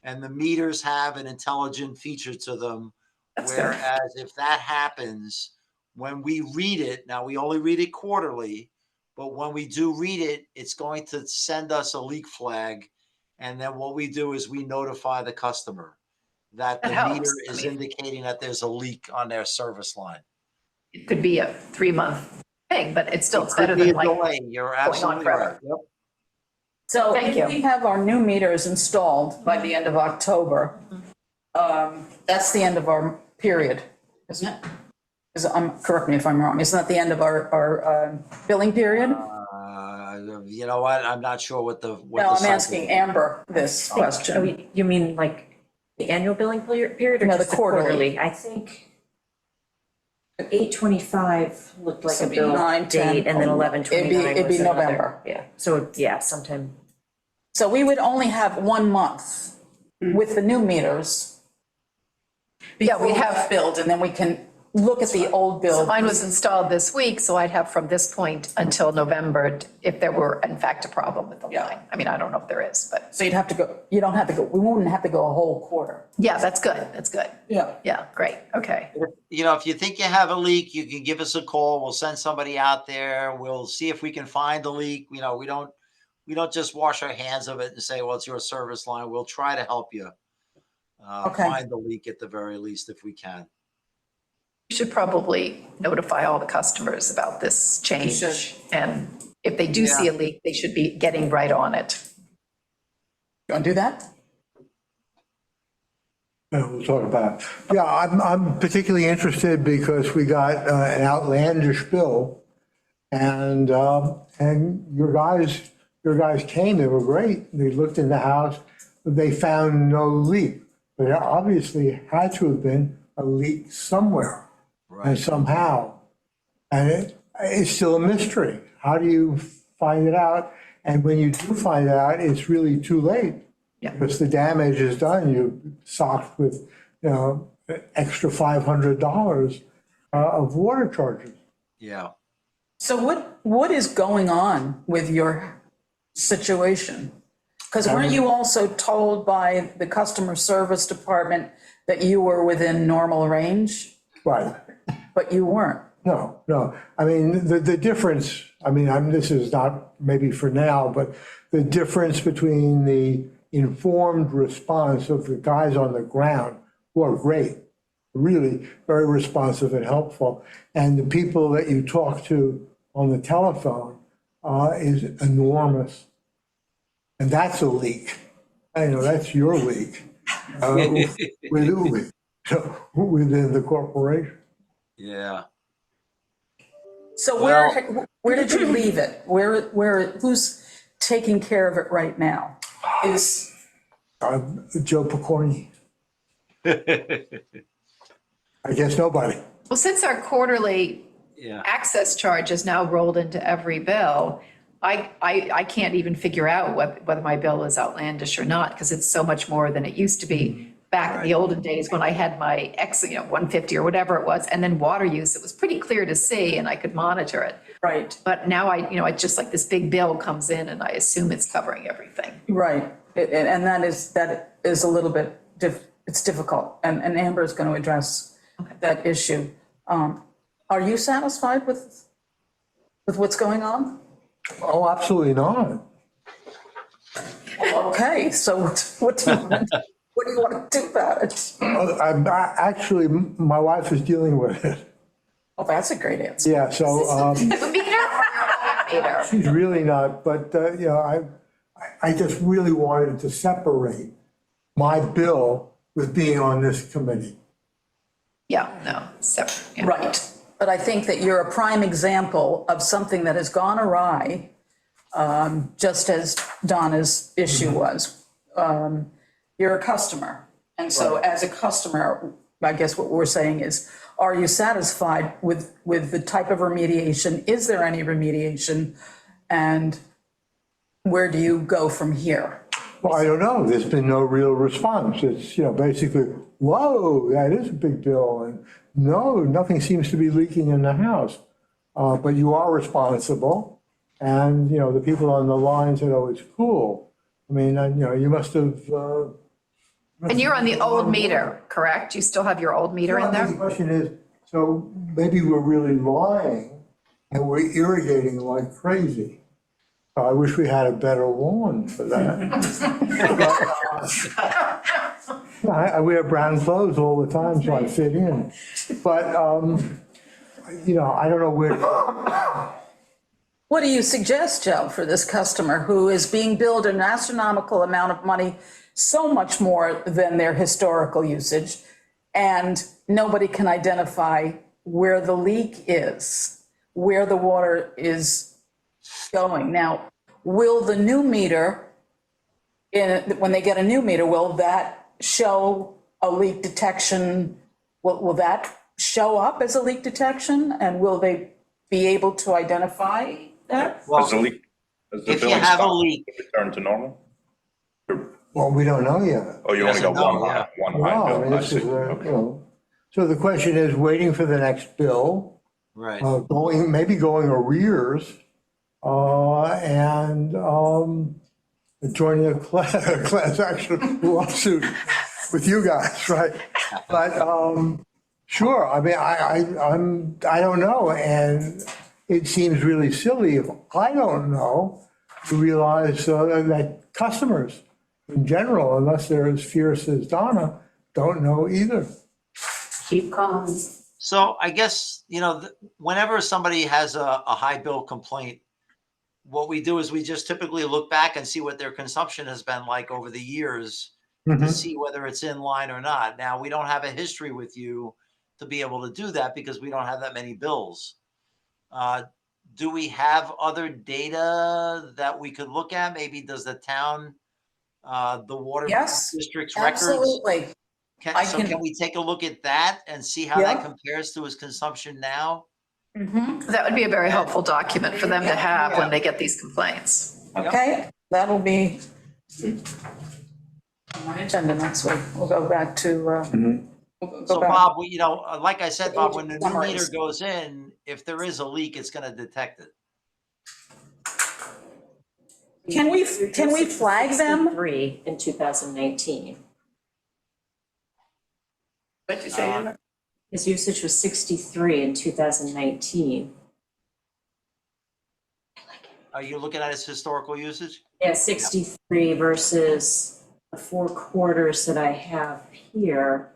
And the meters have an intelligent feature to them. That's good. Whereas if that happens, when we read it, now we only read it quarterly, but when we do read it, it's going to send us a leak flag. And then what we do is we notify the customer that the That helps. meter I is mean- indicating that there's a leak on their service line. It could be a 3-month thing, but it's still It better could be than a like, delay. You're absolutely forever. right. Yep. So Thank if you. we have our new meters installed by the end of October, that's the end of our period, isn't it? Correct me if I'm wrong, isn't that the end of our billing period? You know what? I'm not sure what the. No, I'm asking Amber this question. You mean like the annual billing period or No, the just the quarterly. quarterly? I think 8/25 looked like So a it'd be bill 9, 10, date, and then 11/29 it'd be was another. November. Yeah, so yeah, sometime. So we would only have 1 month with the new meters. Yeah, Before we we have- have billed, and then we can look at the old bill. mine was installed this week, so I'd have from this point until November if there were in fact a problem with the Yeah. line. I mean, I don't know if there is, but So you don't have to go, we wouldn't have to go a whole quarter. yeah, that's good. That's good. Yeah. Yeah, great. Okay. If you think you have a leak, you can give us a call. We'll send somebody out there. We'll see if we can find the leak. We don't just wash our hands of it and say, well, it's your service line. We'll try to help you Okay. find the leak at the very least if we can. We should probably notify all the customers about this change. should. And if they do see a leak, they should be getting right on it. You want to do that? We'll talk about it. Yeah, I'm particularly interested because we got an outlandish bill, and your guys came, they were great. They looked in the house, they found no leak, but there obviously had to have been a leak somewhere and somehow. And it's still a mystery. How do you find it out? And when you do find it out, it's really too late. Yeah. Because the damage is done, you're socked with, extra $500 of water charges. Yeah. So what is going on with your situation? Because weren't you also told by the customer service department that you were within normal range, Right. but you weren't? No. I mean, the difference, I mean, this is not maybe for now, but the difference between the informed response of the guys on the ground, who are great, really very responsive and helpful, and the people that you talk to on the telephone is enormous. And that's a leak. I know that's your leak within the corporation. Yeah. So Well- where did you leave it? Who's taking care of it right now? Is, Joe Picorni. I guess nobody. Well, since our quarterly Yeah. access charge is now rolled into every bill, I can't even figure out whether my bill is outlandish or not, because it's so much more than it used to be back in the olden days when I had my 150 or whatever it was, and then water use, it was pretty clear to see and I could monitor it. right, But now it's just like this big bill comes in and I assume it's covering everything. right. And that is a little bit, it's difficult. And Amber's going to address that issue. Are you satisfied with what's going on? Oh, absolutely not. Okay, so what do you want to do about it? Actually, my wife is dealing with it. Oh, that's a great answer. Yeah, so The meter or your own meter? she's really not, but, I just really wanted to separate my bill with being on this committee. Yeah, no, separate. Yeah. Right. But I think that you're a prime example of something that has gone awry, just as Donna's issue was. You're a customer. And so as a customer, I guess what we're saying is, are you satisfied with the type of remediation? Is there any remediation? And where do you go from here? Well, I don't know, there's been no real response. It's, basically, whoa, that is a big bill, and no, nothing seems to be leaking in the house. But you are responsible, and, the people on the line said, oh, it's cool. I mean, you must have. And you're on the old meter, correct? You still have your old meter in The there? question is, so maybe we're really lying, and we're irrigating like crazy. I wish we had a better lawn for that. I wear brown clothes all the time, so I fit in. But, I don't know where. What do you suggest, Joe, for this customer who is being billed an astronomical amount of money, so much more than their historical usage, and nobody can identify where the leak is, where the water is going? Now, will the new meter, when they get a new meter, will that show a leak detection? Will that show up as a leak detection? And will they be able to identify that? Well, Does the if you billing have a stop, leak- return to normal? Well, we don't know yet. Oh, you only got Doesn't know, one high, one Wow, high I mean, bill, I this see. is, Okay. So the question is, waiting for the next bill, Right. maybe going arrears, and joining a class action lawsuit with you guys, right? But sure, I mean, I don't know, and it seems really silly if I don't know to realize that customers in general, unless they're as fierce as Donna, don't know either. Keep calm. So I guess, whenever somebody has a high bill complaint, what we do is we just typically look back and see what their consumption has been like over the years to see whether it's in line or not. Now, we don't have a history with you to be able to do that because we don't have that many bills. Do we have other data that we could look at? Maybe does the town, the water Yes, district's records? Absolutely. Can we take a look at that and see how that Yeah. compares to his consumption now? That would be a very helpful document for them to have when they get these complaints. Okay, that'll be on my agenda next week. We'll go back to, we'll go So back. Bob, like I said, Bob, when the new Summaries. meter goes in, if there is a leak, it's gonna detect it. Can we flag them? 63 in 2019. What'd you say, Amber? His usage was 63 in 2019. Are you looking at his historical usage? Yeah, 63 versus the 4 quarters that I have here.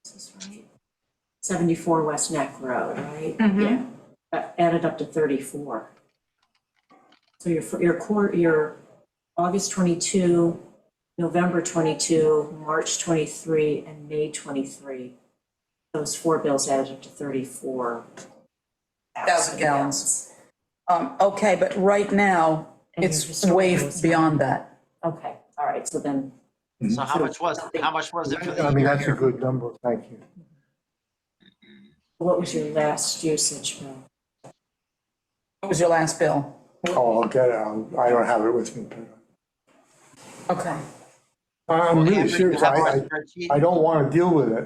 Is this right? 74 West Neck Road, right? Yeah. That added up to 34. So your August 22, November 22, March 23, and May 23. Those 4 bills added up to 34,000 gallons. Okay, but right now, And your it's historical way is- beyond that. Okay, all right, so then, So how much was it for the I mean, year? that's a good number, thank you. what was your last usage bill? What was your last bill? Oh, I'll get it, I don't have it with me, but Okay. I'm Well, really Amber, you serious, have our I spreadsheet? don't want to deal with it.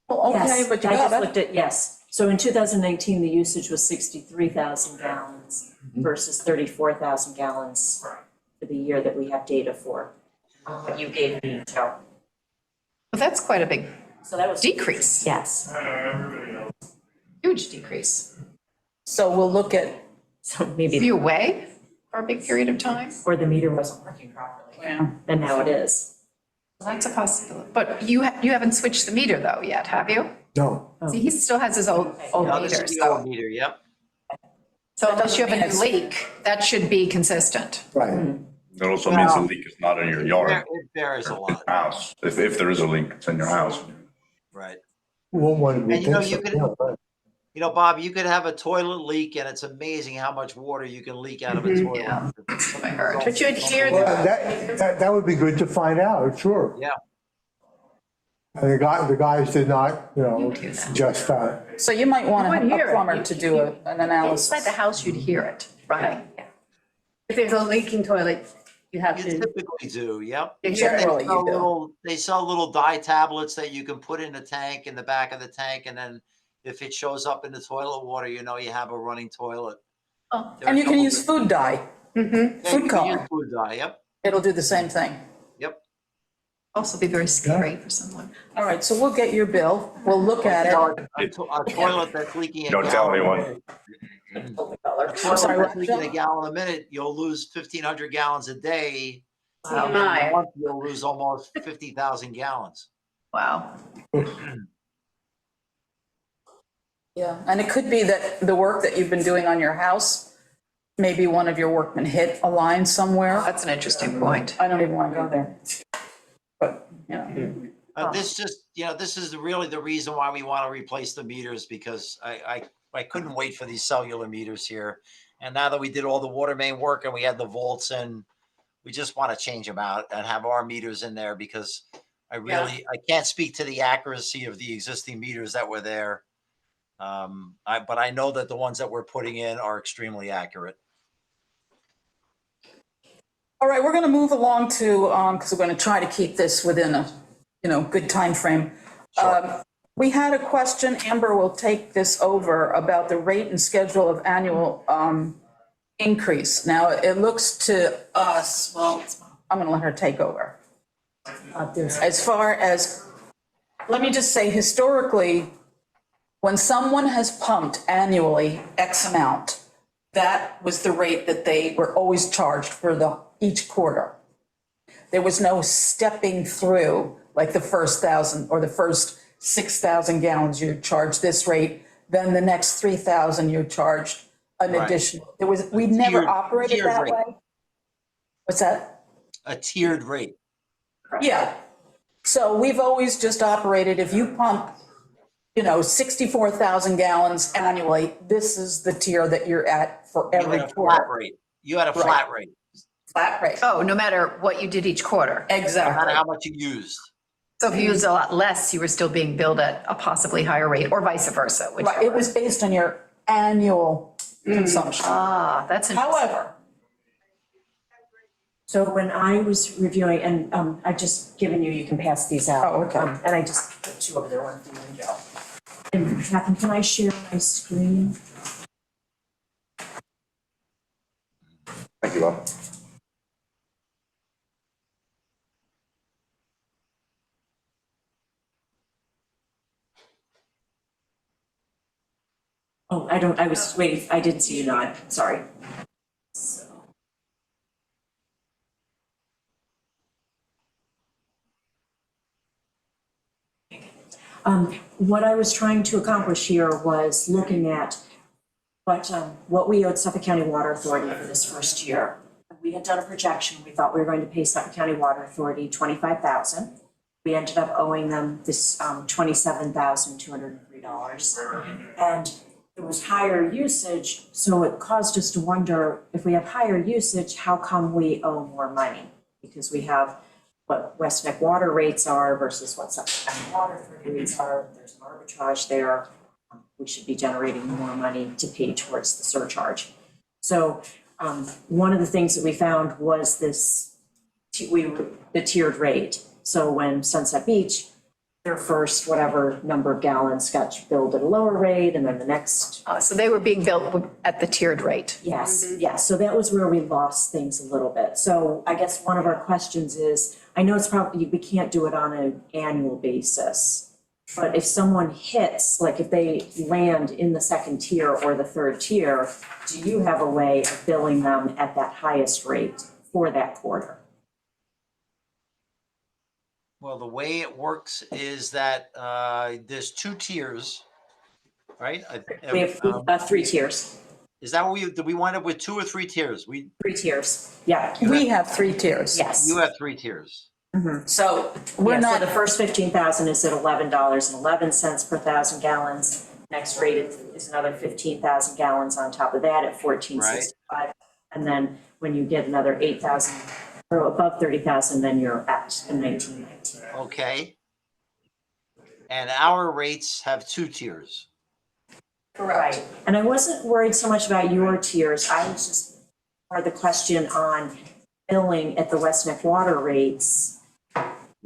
Well, okay, Yes, but you I just got looked it. at, yes. So in 2019, the usage was 63,000 gallons versus 34,000 gallons for the year that we have data for. What you gave me, Joe. Well, that's quite a big So that was. decrease, Yes. huge decrease. So we'll look at, So Were maybe, you away for a big period of time? or the meter wasn't working properly, yeah, and now it is. That's a possibility. But you haven't switched the meter though yet, have you? No, See, he still has his old No, this meter, is the old so. meter, yep. So unless you have a That new doesn't mean leak, that should be consistent. right. That also means the leak is not in your yard, It varies a lot, house. If there is a leak, it's in your house. right? We won't want to be. And you know, this, you could- yeah, right. You know, Bob, you could have a toilet leak and it's amazing how much water you can leak out of a toilet. Yeah, that's what I heard. But you'd hear Well, the, that would be good to find out, sure. Yeah. And the guys did not, do that. just, so you might want You would a hear it. plumber to do an analysis. Inside the house, you'd hear it running. if there's a leaking toilet, you have You to, typically do, yep. you hear it. Generally, you do. They sell little dye tablets that you can put in the tank, in the back of the tank, and then if it shows up in the toilet water, you know you have a running toilet. Oh. There are And you a can couple use food dye. Yeah, you food can color. use food dye, yep, It'll do the same thing. yep. Also be very scary for someone. All right, so we'll get your bill. We'll look at You know, it. a toilet that's leaking a Don't tell gallon. anyone. A toilet sorry, that's what, leaking a Joe? gallon a minute, you'll lose 1,500 gallons a day. Oh, And in a my. month, you'll lose almost 50,000 gallons. Wow. Yeah, and it could be that the work that you've been doing on your house, maybe one of your workmen hit a line somewhere. That's an interesting point. I don't even want to go there. But, you know, This just, this is really the reason why we want to replace the meters, because I couldn't wait for these cellular meters here. And now that we did all the water main work and we had the vaults in, we just want to change them out and have our meters in there, because I can't speak to the accuracy of the existing meters that were there. But I know that the ones that we're putting in are extremely accurate. all right, we're going to move along to, because we're going to try to keep this within a, good time frame. We had a question, Amber will take this over, about the rate and schedule of annual increase. Now, it looks to us, well, I'm going to let her take over. As far as, let me just say, historically, when someone has pumped annually X amount, that was the rate that they were always charged for each quarter. There was no stepping through, like the first 1,000 or the first 6,000 gallons, you charged this rate, then the next 3,000, you charged an Right. additional. We never Tiered- operated tiered that rate. way. What's that? A tiered rate. Yeah. So we've always just operated, if you pump, 64,000 gallons annually, this is the tier that you're at for You every had a flat quarter. rate. You had a flat rate, Flat rate. Oh, no matter what you did each quarter. no matter Exactly. how much you used. So if you used a lot less, you were still being billed at a possibly higher rate, or vice versa, Right, it whichever. was based on your annual consumption. Ah, that's interesting. However, So when I was reviewing, and I've just given you can pass these out. Oh, okay. And I just put 2 over there, one for you and Joe. And Catherine, can I share my screen? Thank you, Bob. I was waiting, I didn't see you nod, sorry. So. What I was trying to accomplish here was looking at what we owed Suffolk County Water Authority for this first year. We had done a projection, we thought we were going to pay Suffolk County Water Authority $25,000. We ended up owing them this $27,203. And there was higher usage, so it caused us to wonder, if we have higher usage, how come we owe more money? Because we have what West Neck water rates are versus what Suffolk County Water Authority rates are, there's an arbitrage there. We should be generating more money to pay towards the surcharge. So one of the things that we found was the tiered rate. So when Sunset Beach, their first whatever number of gallons got billed at a lower rate, and then the next. So they were being billed at the tiered rate. Yes, yes, so that was where we lost things a little bit. So I guess one of our questions is, I know it's probably, we can't do it on an annual basis, but if someone hits, like if they land in the second tier or the third tier, do you have a way of billing them at that highest rate for that quarter? Well, the way it works is that there's 2 tiers, right? We have 3 tiers, Is that what did we wind up with 2 or 3 tiers? 3 tiers, yeah. We have 3 tiers. Yes. You have 3 tiers. So we're Yeah, so not, the first 15,000 is at $11.11 per thousand gallons. Next rate is another 15,000 gallons on top of that at $14.65. And then when you get another 8,000 or above 30,000, then you're at the $19.19. Okay. And our rates have 2 tiers. Right. And I wasn't worried so much about your tiers. I was just more the question on billing at the West Neck water rates.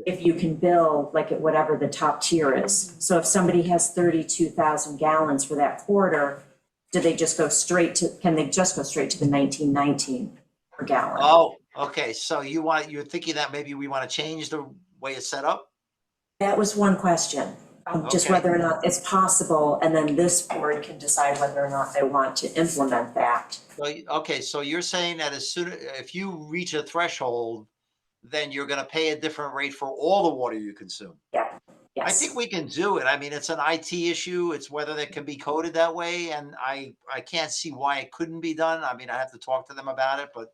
If you can bill like at whatever the top tier is. So if somebody has 32,000 gallons for that quarter, can they just go straight to the 19.19 per gallon? Oh, okay. So you're thinking that maybe we want to change the way it's set up? That was one question, just Okay. whether or not it's possible, and then this board can decide whether or not they want to implement that. Okay, so you're saying that if you reach a threshold, then you're going to pay a different rate for all the water you consume. Yeah, yes. I think we can do it. I mean, it's an IT issue. It's whether it can be coded that way. And I can't see why it couldn't be done. I mean, I have to talk to them about it, but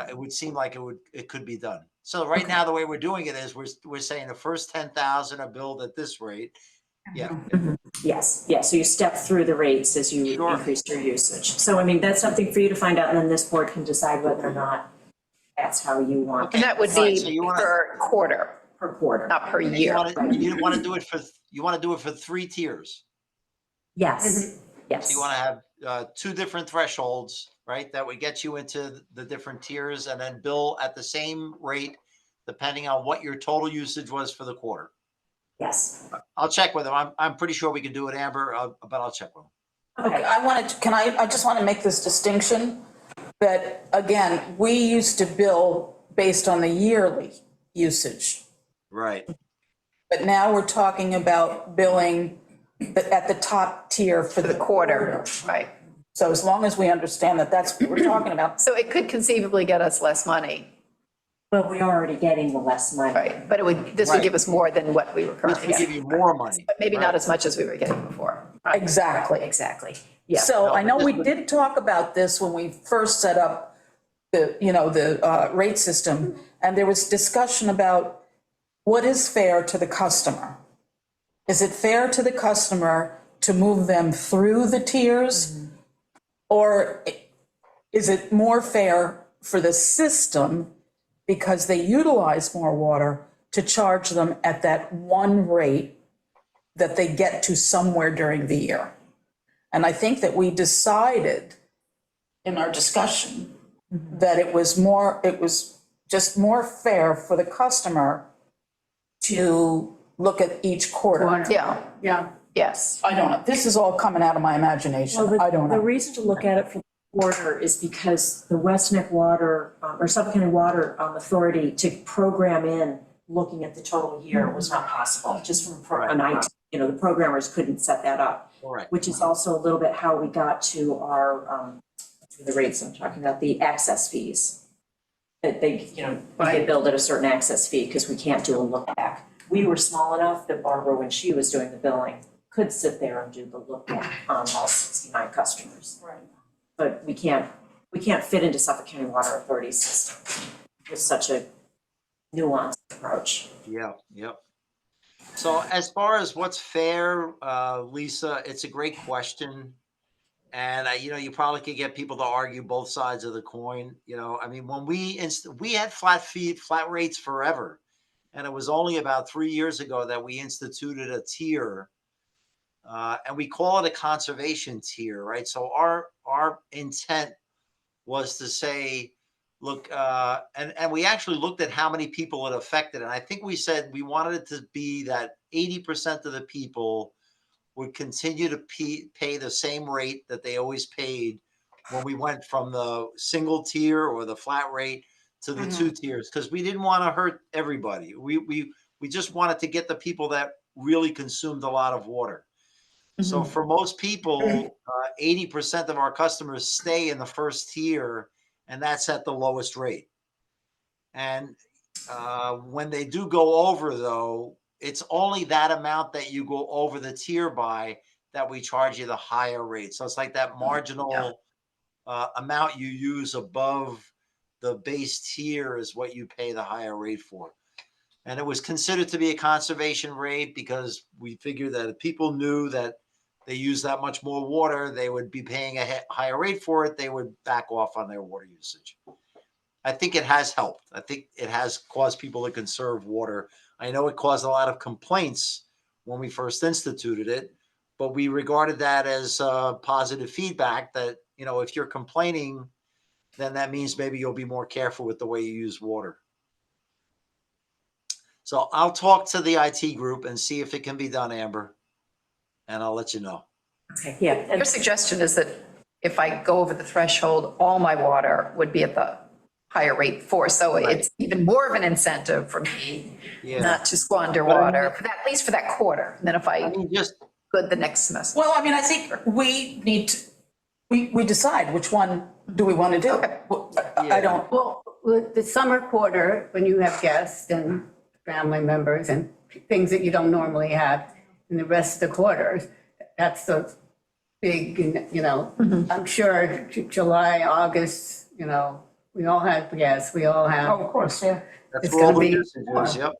it would seem like it could be done. So right now, the way we're doing it is we're saying the first 10,000 are billed at this rate. Yeah. Yes, yes, so you step through the rates as you Sure. increase your usage. So I mean, that's something for you to find out, and then this board can decide whether or not that's how you want And that would Fine, so be you wanna- per quarter, per quarter. not per You year. want to do it for 3 tiers. Yes, yes. You want to have 2 different thresholds, right? That would get you into the different tiers and then bill at the same rate, depending on what your total usage was for the quarter. Yes, I'll check with them. I'm pretty sure we can do it, Amber, but I'll check with them. okay, I just want to make this distinction that, again, we used to bill based on the yearly usage. Right. But now we're talking about billing at the top tier for the quarter. Right. So as long as we understand that that's what we're talking about. So it could conceivably get us less money, but we're already getting the less money. right? But this would Right. give us more than what we were This currently would give getting. you more money. But maybe not Right. as much as we were getting before. Exactly. Exactly, yeah. So I know but we this did talk about this when we first set up the rate system. And there was discussion about what is fair to the customer. Is it fair to the customer to move them through the tiers? Or is it more fair for the system, because they utilize more water, to charge them at that one rate that they get to somewhere during the year? And I think that we decided in our discussion that it was just more fair for the customer to look at each quarter. Yeah, Yeah. yes. I don't know. This is all coming out of my imagination. Well, I don't the know. reason to look at it for the quarter is because the West Neck Water, or Suffolk County Water Authority to program in looking at the total year was not possible, just from an IT, the programmers couldn't set that up. Correct. which is also a little bit how we got to our, the rates I'm talking about, the access fees. That they, we get billed at a certain access fee because we can't do a look back. We were small enough that Barbara, when she was doing the billing, could sit there and do the look back on all 69 customers. Right. But we can't fit into Suffolk County Water Authority's system with such a nuanced approach. Yeah, yep. So as far as what's fair, Lisa, it's a great question. And you probably could get people to argue both sides of the coin. I mean, when we had flat rates forever. And it was only about 3 years ago that we instituted a tier, and we call it a conservation tier, right? So our intent was to say, look, and we actually looked at how many people it affected. And I think we said we wanted it to be that 80% of the people would continue to pay the same rate that they always paid when we went from the single tier or the flat rate to the two tiers, because we didn't want to hurt everybody. We just wanted to get the people that really consumed a lot of water. So for most people, 80% of our customers stay in the first tier, and that's at the lowest rate. And when they do go over, though, it's only that amount that you go over the tier by that we charge you the higher rate. So it's like that marginal amount you use above the base tier is what you pay the higher rate for. And it was considered to be a conservation rate because we figured that if people knew that they use that much more water, they would be paying a higher rate for it. They would back off on their water usage. I think it has helped. I think it has caused people to conserve water. I know it caused a lot of complaints when we first instituted it, but we regarded that as positive feedback that, if you're complaining, then that means maybe you'll be more careful with the way you use water. So I'll talk to the IT group and see if it can be done, Amber, and I'll let you know. Okay, yeah. And Your suggestion is that if I go over the threshold, all my water would be at the higher rate for, so it's even more of an incentive for me not to squander water, for that, at least for that quarter. And then if I Just good the next semester. Well, I mean, I think we need to, we decide which one do we want to do. Okay. I don't, Well, with the summer quarter, when you have guests and family members and things that you don't normally have in the rest of the quarters, that's the big, I'm sure July, August, we all have guests, we all have. of course, yeah. that's It's where all gonna the be usage is, yep.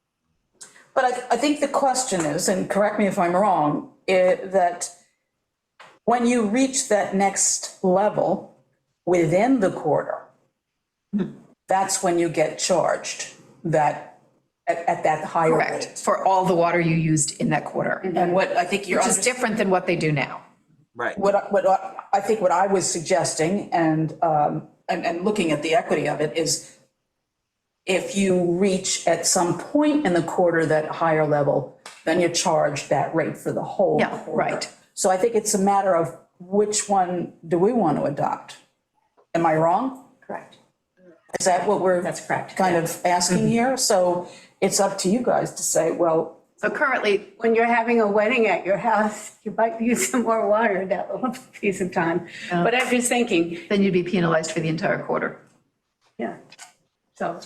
But I think the question is, and correct me if I'm wrong, that when you reach that next level within the quarter, that's when you get charged at that higher rate. Correct, for all the water you used in that quarter, And what I think you're which is different than what they do now. Right. what I think what I was suggesting and looking at the equity of it is if you reach at some point in the quarter that higher level, then you charge that rate for the whole Yeah, quarter. right. So I think it's a matter of which one do we want to adopt? Am I wrong? correct. Is that what we're That's correct. kind of asking here? So it's up to you guys to say, well, So currently, When you're having a wedding at your house, you might use some more water that piece of time. But I'm just thinking, then you'd be penalized for the entire quarter. yeah. So,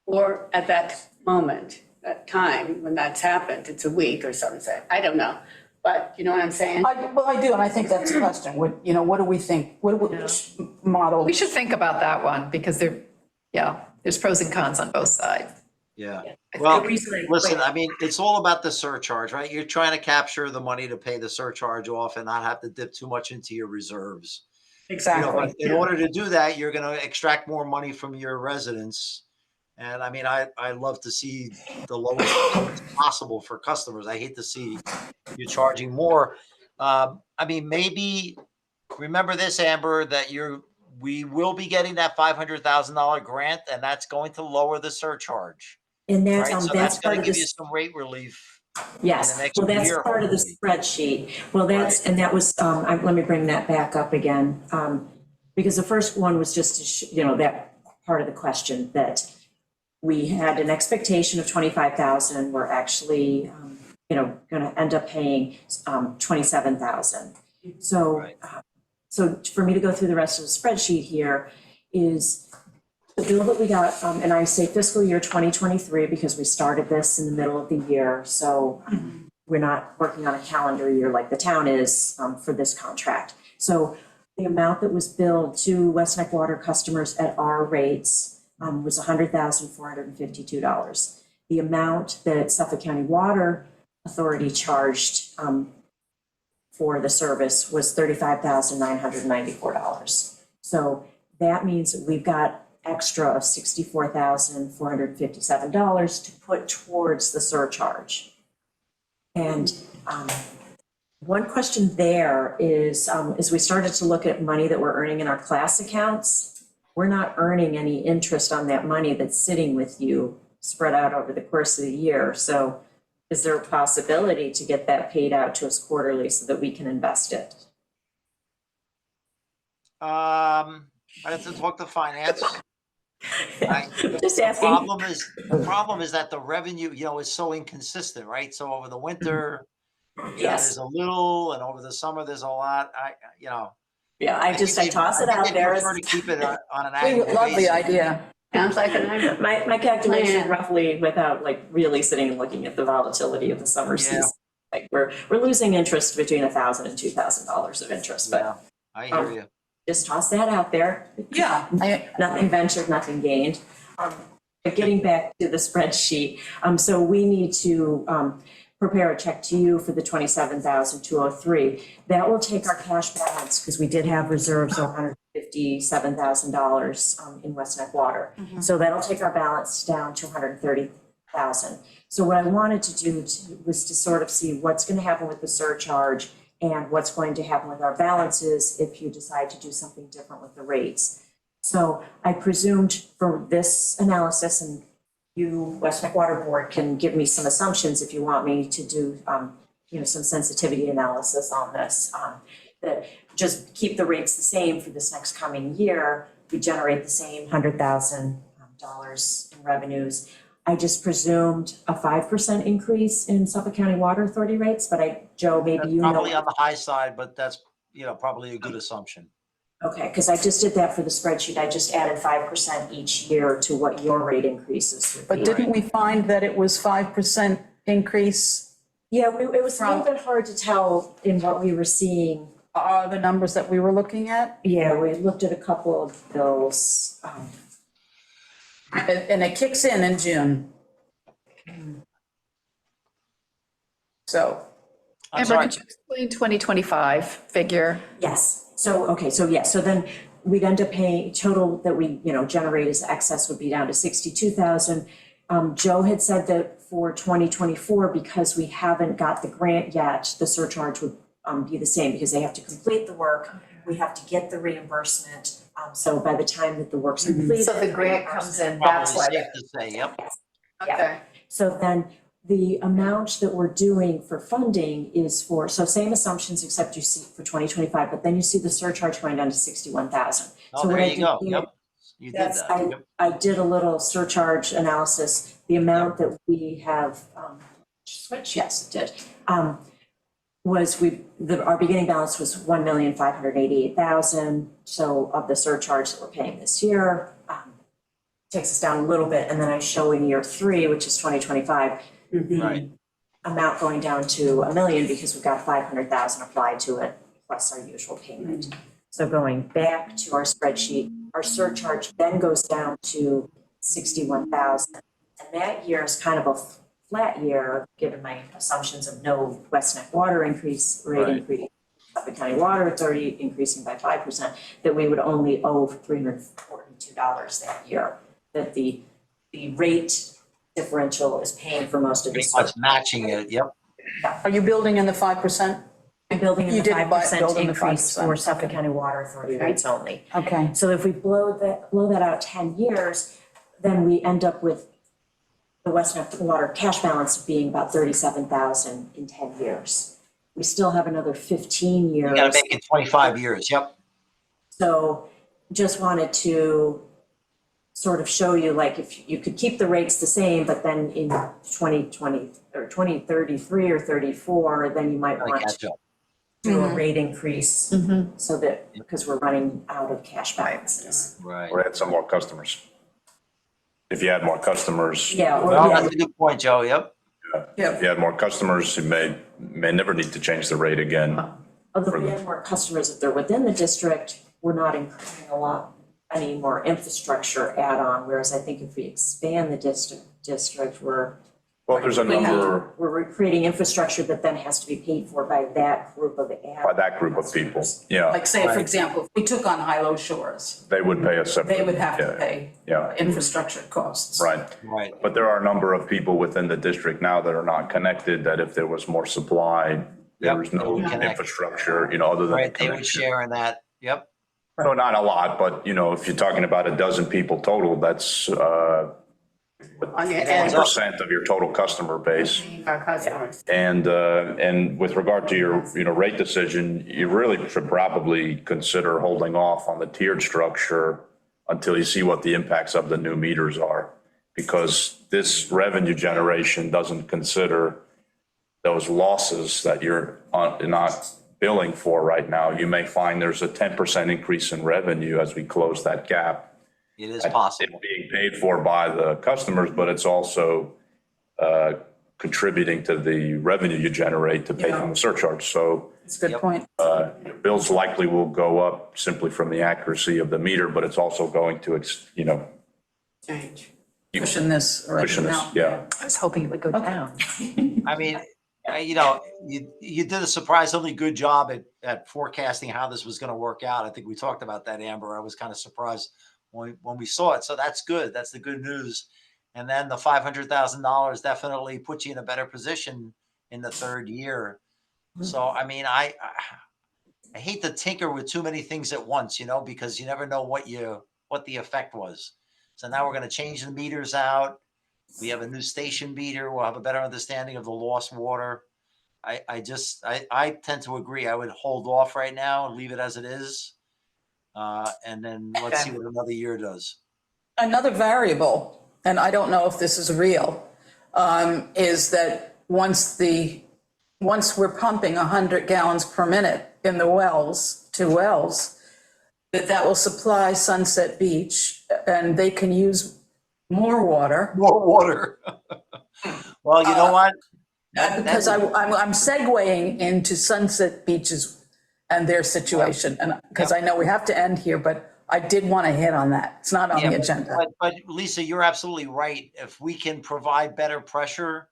or at that moment, that time when that's happened, it's a week or something, I don't know. But you know what I'm saying? I do, and I think that's a question. What do we think? Which model? We should think about that one because there's pros and cons on both sides. Yeah. The Well, reason I- listen, I mean, it's all about the surcharge, right? You're trying to capture the money to pay the surcharge off and not have to dip too much into your reserves. Exactly. In order to do that, you're going to extract more money from your residents. And I mean, I love to see the lowest possible for customers. I hate to see you charging more. I mean, maybe remember this, Amber, that we will be getting that $500,000 grant, and that's going to lower the surcharge. And Right, that's, so that's that's part going of to give you this, some rate relief. yes, in the next well, that's year, part of the hopefully. spreadsheet. Well, and that was, let me bring that back up again. Because the first one was just to, that part of the question that we had an expectation of 25,000, we're actually, going to end up paying 27,000. So, Right. so for me to go through the rest of the spreadsheet here is the bill that we got, and I say fiscal year 2023 because we started this in the middle of the year, so we're not working on a calendar year like the town is for this contract. So the amount that was billed to West Neck Water customers at our rates was $100,452. The amount that Suffolk County Water Authority charged for the service was $35,994. So that means that we've got extra of $64,457 to put towards the surcharge. And one question there is, as we started to look at money that we're earning in our class accounts, we're not earning any interest on that money that's sitting with you spread out over the course of the year. So is there a possibility to get that paid out to us quarterly so that we can invest it? I have to talk to finance. Just The asking. problem is that the revenue, is so inconsistent, right? So over the winter, Yes. there's a little, and over the summer, there's a lot. Yeah, I toss it out there. I prefer to keep it on an We annual love the basis. idea. Sounds like an idea. My calculation Plan. roughly, without like really sitting and looking at the volatility of the summer Yeah. season. Like we're losing interest between $1,000 and $2,000 of interest, but Yeah, I hear you. just toss that out there. Yeah, Nothing ventured, nothing gained. But getting back to the spreadsheet, so we need to prepare a check to you for the $27,203. That will take our cash balance, because we did have reserves of $157,000 in West Neck Water. So that'll take our balance down to $130,000. So what I wanted to do was to sort of see what's going to happen with the surcharge and what's going to happen with our balances if you decide to do something different with the rates. So I presumed for this analysis, and you, West Neck Water Board, can give me some assumptions if you want me to do, some sensitivity analysis on this, that just keep the rates the same for this next coming year. We generate the same $100,000 in revenues. I just presumed a 5% increase in Suffolk County Water Authority rates, but Joe, maybe That's you know. probably on the high side, but that's, probably a good assumption. Okay, because I just did that for the spreadsheet. I just added 5% each year to what your rate increases would be. but didn't we find that it was 5% increase? Yeah, it was a little bit hard to tell in what we were seeing. Are the numbers that we were looking at? Yeah, we looked at a couple of bills. And it kicks in June. So, I'm Amber, sorry. could you explain 2025 figure? Yes, so then we'd end up paying, total that we, generate as excess would be down to 62,000. Joe had said that for 2024, because we haven't got the grant yet, the surcharge would be the same, because they have to complete the work, we have to get the reimbursement. So by the time that the work's completed. So the grant comes in, that's Probably why. safe to say, yep. Okay. So then the amount that we're doing for funding is so same assumptions except you see for 2025, but then you see the surcharge going down to 61,000. Oh, So what there I you go. did Yep. You did That's, that. Yep. I did a little surcharge analysis, the amount that we have, yes, it did, was our beginning balance was 1,588,000. So of the surcharge that we're paying this year, takes us down a little bit. And then I show in year 3, which is 2025, the Right. amount going down to $1 million because we've got 500,000 applied to it, plus our usual payment. So going back to our spreadsheet, our surcharge then goes down to 61,000. And that year is kind of a flat year, given my assumptions of no West Neck Water rate Right. increase, Suffolk County Water Authority increasing by 5%, that we would only owe $342 that year. That the rate differential is paying for most of Pretty this. much matching it, yep. are you building in the 5%? I'm building in You the didn't build 5% in the increase 5%. for Suffolk County Water Authority rates only. Okay, So if we blow that out 10 years, then we end up with the West Neck Water cash balance being about 37,000 in 10 years. We still have another 15 years. You gotta make it 25 years, yep. So just wanted to sort of show you, like, if you could keep the rates the same, but then in 2020 or 2033 or 34, then you might Gotta want catch up. do a rate increase so that, because we're running out of cash balances. Right. Or add some more customers. If you add more customers. Yeah, or, Well, yeah, that's a good point, Joe. Yep. If you add more customers, you may never need to change the rate again. although we have more customers, if they're within the district, we're not incurring any more infrastructure add-on, whereas I think if we expand the district, we're Well, there's a number, we're creating infrastructure that then has to be paid for by that group of by that group of people, yeah, Like say, for example, if we took on Hilo Shores, they would pay a separate. they would have to yeah, pay Yeah, infrastructure costs. right. Right. But there are a number of people within the district now that are not connected, that if there was more supply, there Yep, was they no would connect. infrastructure, other than the Right. They would connection. share in that. Yep. No, not a lot, but, if you're talking about a dozen people total, that's, On the adds end, up. 10% of your total customer base. our customers. And with regard to your, rate decision, you really should probably consider holding off on the tiered structure until you see what the impacts of the new meters are. Because this revenue generation doesn't consider those losses that you're not billing for right now. You may find there's a 10% increase in revenue as we close that gap. It is possible. It's being paid for by the customers, but it's also contributing to the revenue you generate to pay for the surcharge. So It's a good Yep. point. your bills likely will go up simply from the accuracy of the meter, but it's also going to, Change. Cushion this right cushion this, now. yeah. I was hoping it would go down. I mean, you did a surprisingly good job at forecasting how this was going to work out. I think we talked about that, Amber. I was kind of surprised when we saw it. So that's good. That's the good news. And then the $500,000 definitely puts you in a better position in the third year. So, I mean, I hate to tinker with too many things at once, because you never know what the effect was. So now we're going to change the meters out. We have a new station meter. We'll have a better understanding of the lost water. I tend to agree. I would hold off right now and leave it as it is. And then let's see what another year does. Another variable, and I don't know if this is real, is that once we're pumping 100 gallons per minute in the wells, 2 wells, that will supply Sunset Beach and they can use more water. More water. Well, you know what? Because I'm segueing into Sunset Beaches and their situation, and because I know we have to end here, but I did want to hit on that. It's not on the agenda. But Lisa, you're absolutely right. If we can provide better pressure,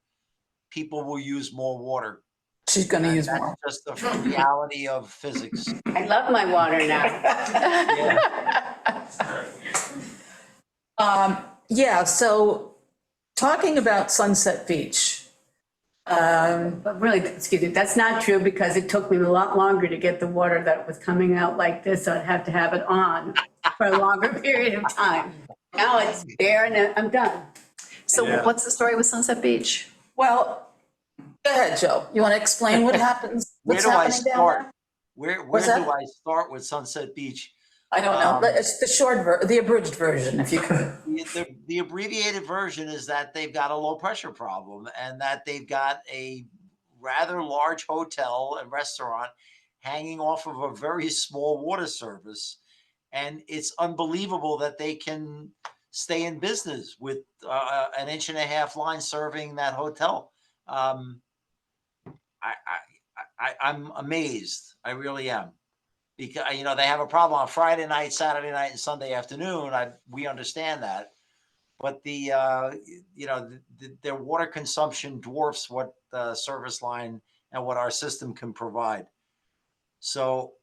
people will use more water. She's going to use That's more. just the reality of physics. I love my water now. Yeah, so talking about Sunset Beach, But really, excuse me, that's not true because it took me a lot longer to get the water that was coming out like this, so I'd have to have it on for a longer period of time. Now it's there and I'm done. So what's the story with Sunset Beach? well, go ahead, Joe. You want to explain what happens? Where What's do I happening down start? there? Where What's do that? I start with Sunset Beach? I don't know. It's the the abridged version, if you could. The abbreviated version is that they've got a low pressure problem and that they've got a rather large hotel and restaurant hanging off of a very small water service. And it's unbelievable that they can stay in business with an 1.5-inch line serving that hotel. I'm amazed. I really am. Because, they have a problem on Friday night, Saturday night, and Sunday afternoon. We understand that. But their water consumption dwarfs what the service line and what our system can provide. So,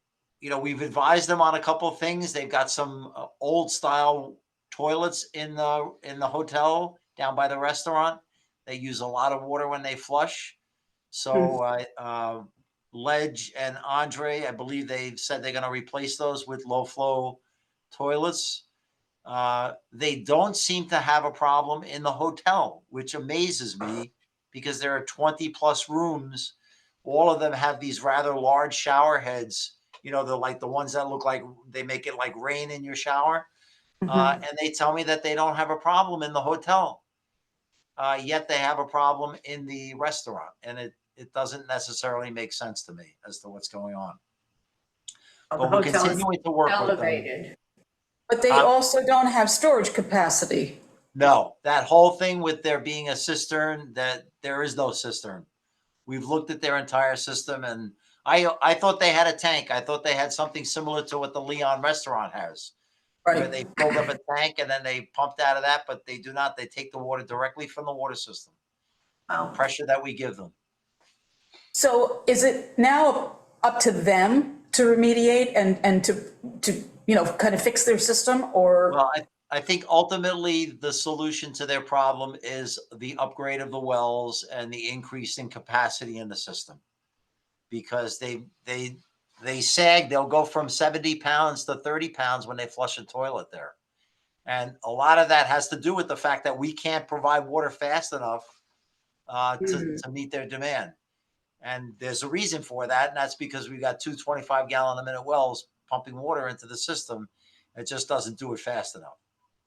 we've advised them on a couple of things. They've got some old style toilets in the hotel down by the restaurant. They use a lot of water when they flush. So Ledge and Andre, I believe they've said they're going to replace those with low flow toilets. They don't seem to have a problem in the hotel, which amazes me because there are 20 plus rooms. All of them have these rather large shower heads. They're like the ones that look like they make it like rain in your shower. And they tell me that they don't have a problem in the hotel. Yet they have a problem in the restaurant. And it doesn't necessarily make sense to me as to what's going on. The But we're hotel is continuing to work with them. elevated. But they also don't have storage capacity. No, that whole thing with there being a cistern, that there is no cistern. We've looked at their entire system, and I thought they had a tank. I thought they had something similar to what the Leon restaurant has, where Right. they filled up a tank and then they pumped out of that, but they do not. They take the water directly from the water system. Pressure that we give them. So is it now up to them to remediate and to, you know, kind of fix their system, or? Well, I think ultimately the solution to their problem is the upgrade of the wells and the increase in capacity in the system. Because they sag, they'll go from 70 pounds to 30 pounds when they flush a toilet there. And a lot of that has to do with the fact that we can't provide water fast enough to meet their demand. And there's a reason for that, and that's because we've got two 25-gallon-a-minute wells pumping water into the system. It just doesn't do it fast enough.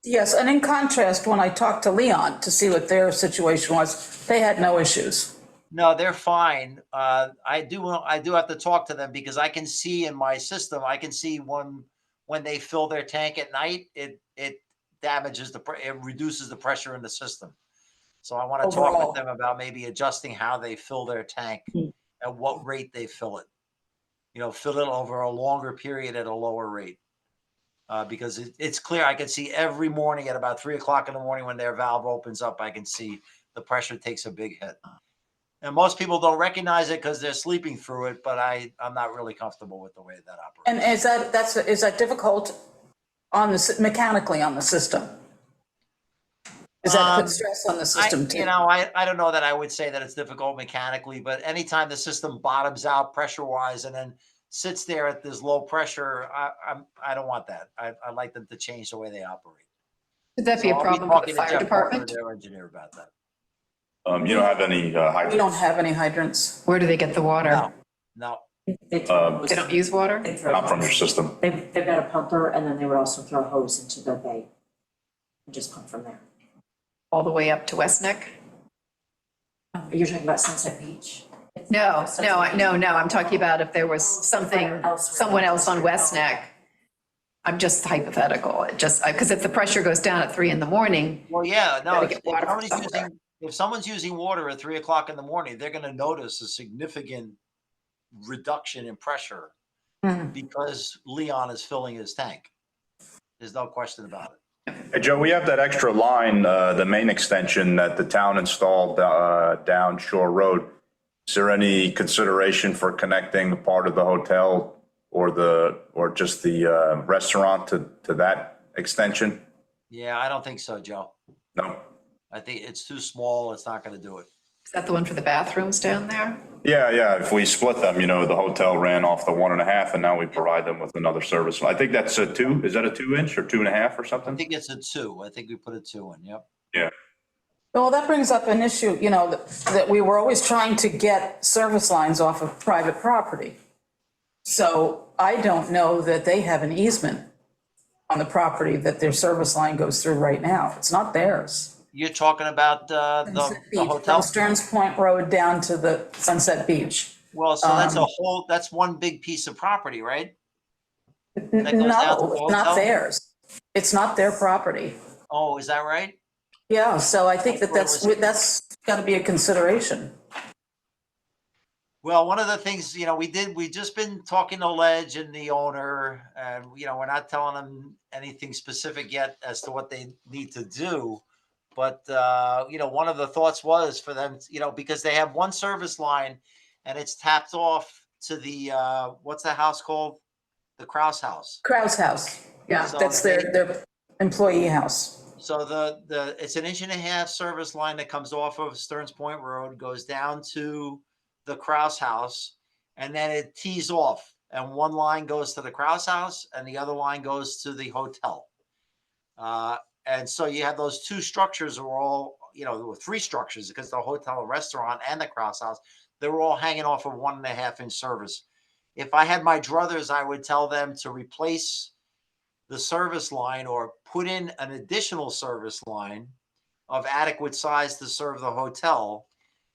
Yes, and in contrast, when I talked to Leon to see what their situation was, they had no issues. No, they're fine. I do have to talk to them because I can see in my system, I can see when they fill their tank at night, it damages it reduces the pressure in the system. So I want to talk Overall. with them about maybe adjusting how they fill their tank, at what rate they fill it. You know, fill it over a longer period at a lower rate. Because it's clear, I can see every morning at about 3 o'clock in the morning when their valve opens up, I can see the pressure takes a big hit. And most people don't recognize it because they're sleeping through it, but I'm not really comfortable with the way that operates. And is that difficult mechanically on the system? Does that put stress on the system too? I don't know that I would say that it's difficult mechanically, but anytime the system bottoms out pressure-wise and then sits there at this low pressure, I don't want that. I'd like them to change the way they operate. Could that be a So I'll problem for talking the to fire Jeff Parker, department? their engineer, about that. You don't have any We don't hydrants? have any hydrants. Where do they get the water? No. They throw They don't use water? they throw Not from your system. They've got a pumper, and then they would also throw a hose into the bay and just pump from there. All the way up to West Neck? You're talking about Sunset Beach? No, I'm talking about if there was someone else on West Neck. I'm just hypothetical, because if the pressure goes down at 3 a.m, Well, yeah, no, Gotta if get water from somewhere. if someone's using water at 3 o'clock in the morning, they're going to notice a significant reduction in pressure because Leon is filling his tank. There's no question about it. Hey, Joe, we have that extra line, the main extension that the town installed down Shore Road. Is there any consideration for connecting part of the hotel or just the restaurant to that extension? Yeah, I don't think so, Joe. No? I think it's too small. It's not going to do it. Is that the one for the bathrooms down there? Yeah. If we split them, the hotel ran off the 1.5 and now we provide them with another service. I think that's a 2. Is that a 2-inch or 2.5 or I something? think it's a 2. I think we put a 2 in. Yep. Yeah. Well, that brings up an issue, that we were always trying to get service lines off of private property. So I don't know that they have an easement on the property that their service line goes through right now. It's not theirs. You're talking about the From hotel? Stearns Point Road down to the Sunset Beach. Well, so that's one big piece of property, right? goes down to No, the it's not hotel? theirs. It's not their property. Oh, is that right? Yeah, so I think That's what it that's got to be a consideration. Well, one of the things, we've just been talking to Ledge and the owner, and, we're not telling them anything specific yet as to what they need to do. But, one of the thoughts was for them, because they have one service line and it's tapped off to the, what's the house called? The Kraus house. Kraus House, yeah, So that's their employee house. So it's an 1.5 inch service line that comes off of Stearns Point Road, goes down to the Kraus house, and then it tees off. And one line goes to the Kraus house and the other line goes to the hotel. And so you have those two structures are all, there were 3 structures because the hotel, restaurant, and the Kraus house, they were all hanging off of 1.5 inch service. If I had my druthers, I would tell them to replace the service line or put in an additional service line of adequate size to serve the hotel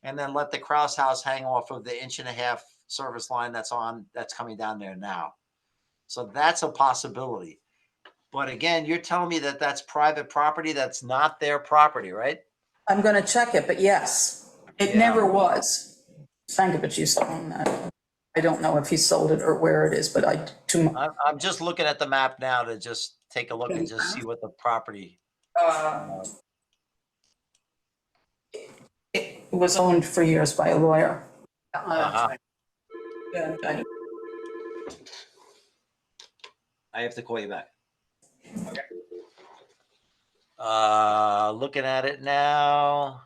and then let the Kraus house hang off of the 1.5-inch service line that's coming down there now. So that's a possibility. But again, you're telling me that that's private property, that's not their property, right? I'm gonna check it, but yes, it Yeah. never was. Stankovich used to own that. I don't know if he sold it or where it is, but I'm just looking at the map now to just take a look and just see what the property. it was owned for years by a lawyer. Uh-huh. And I have to call you back. Looking at it now.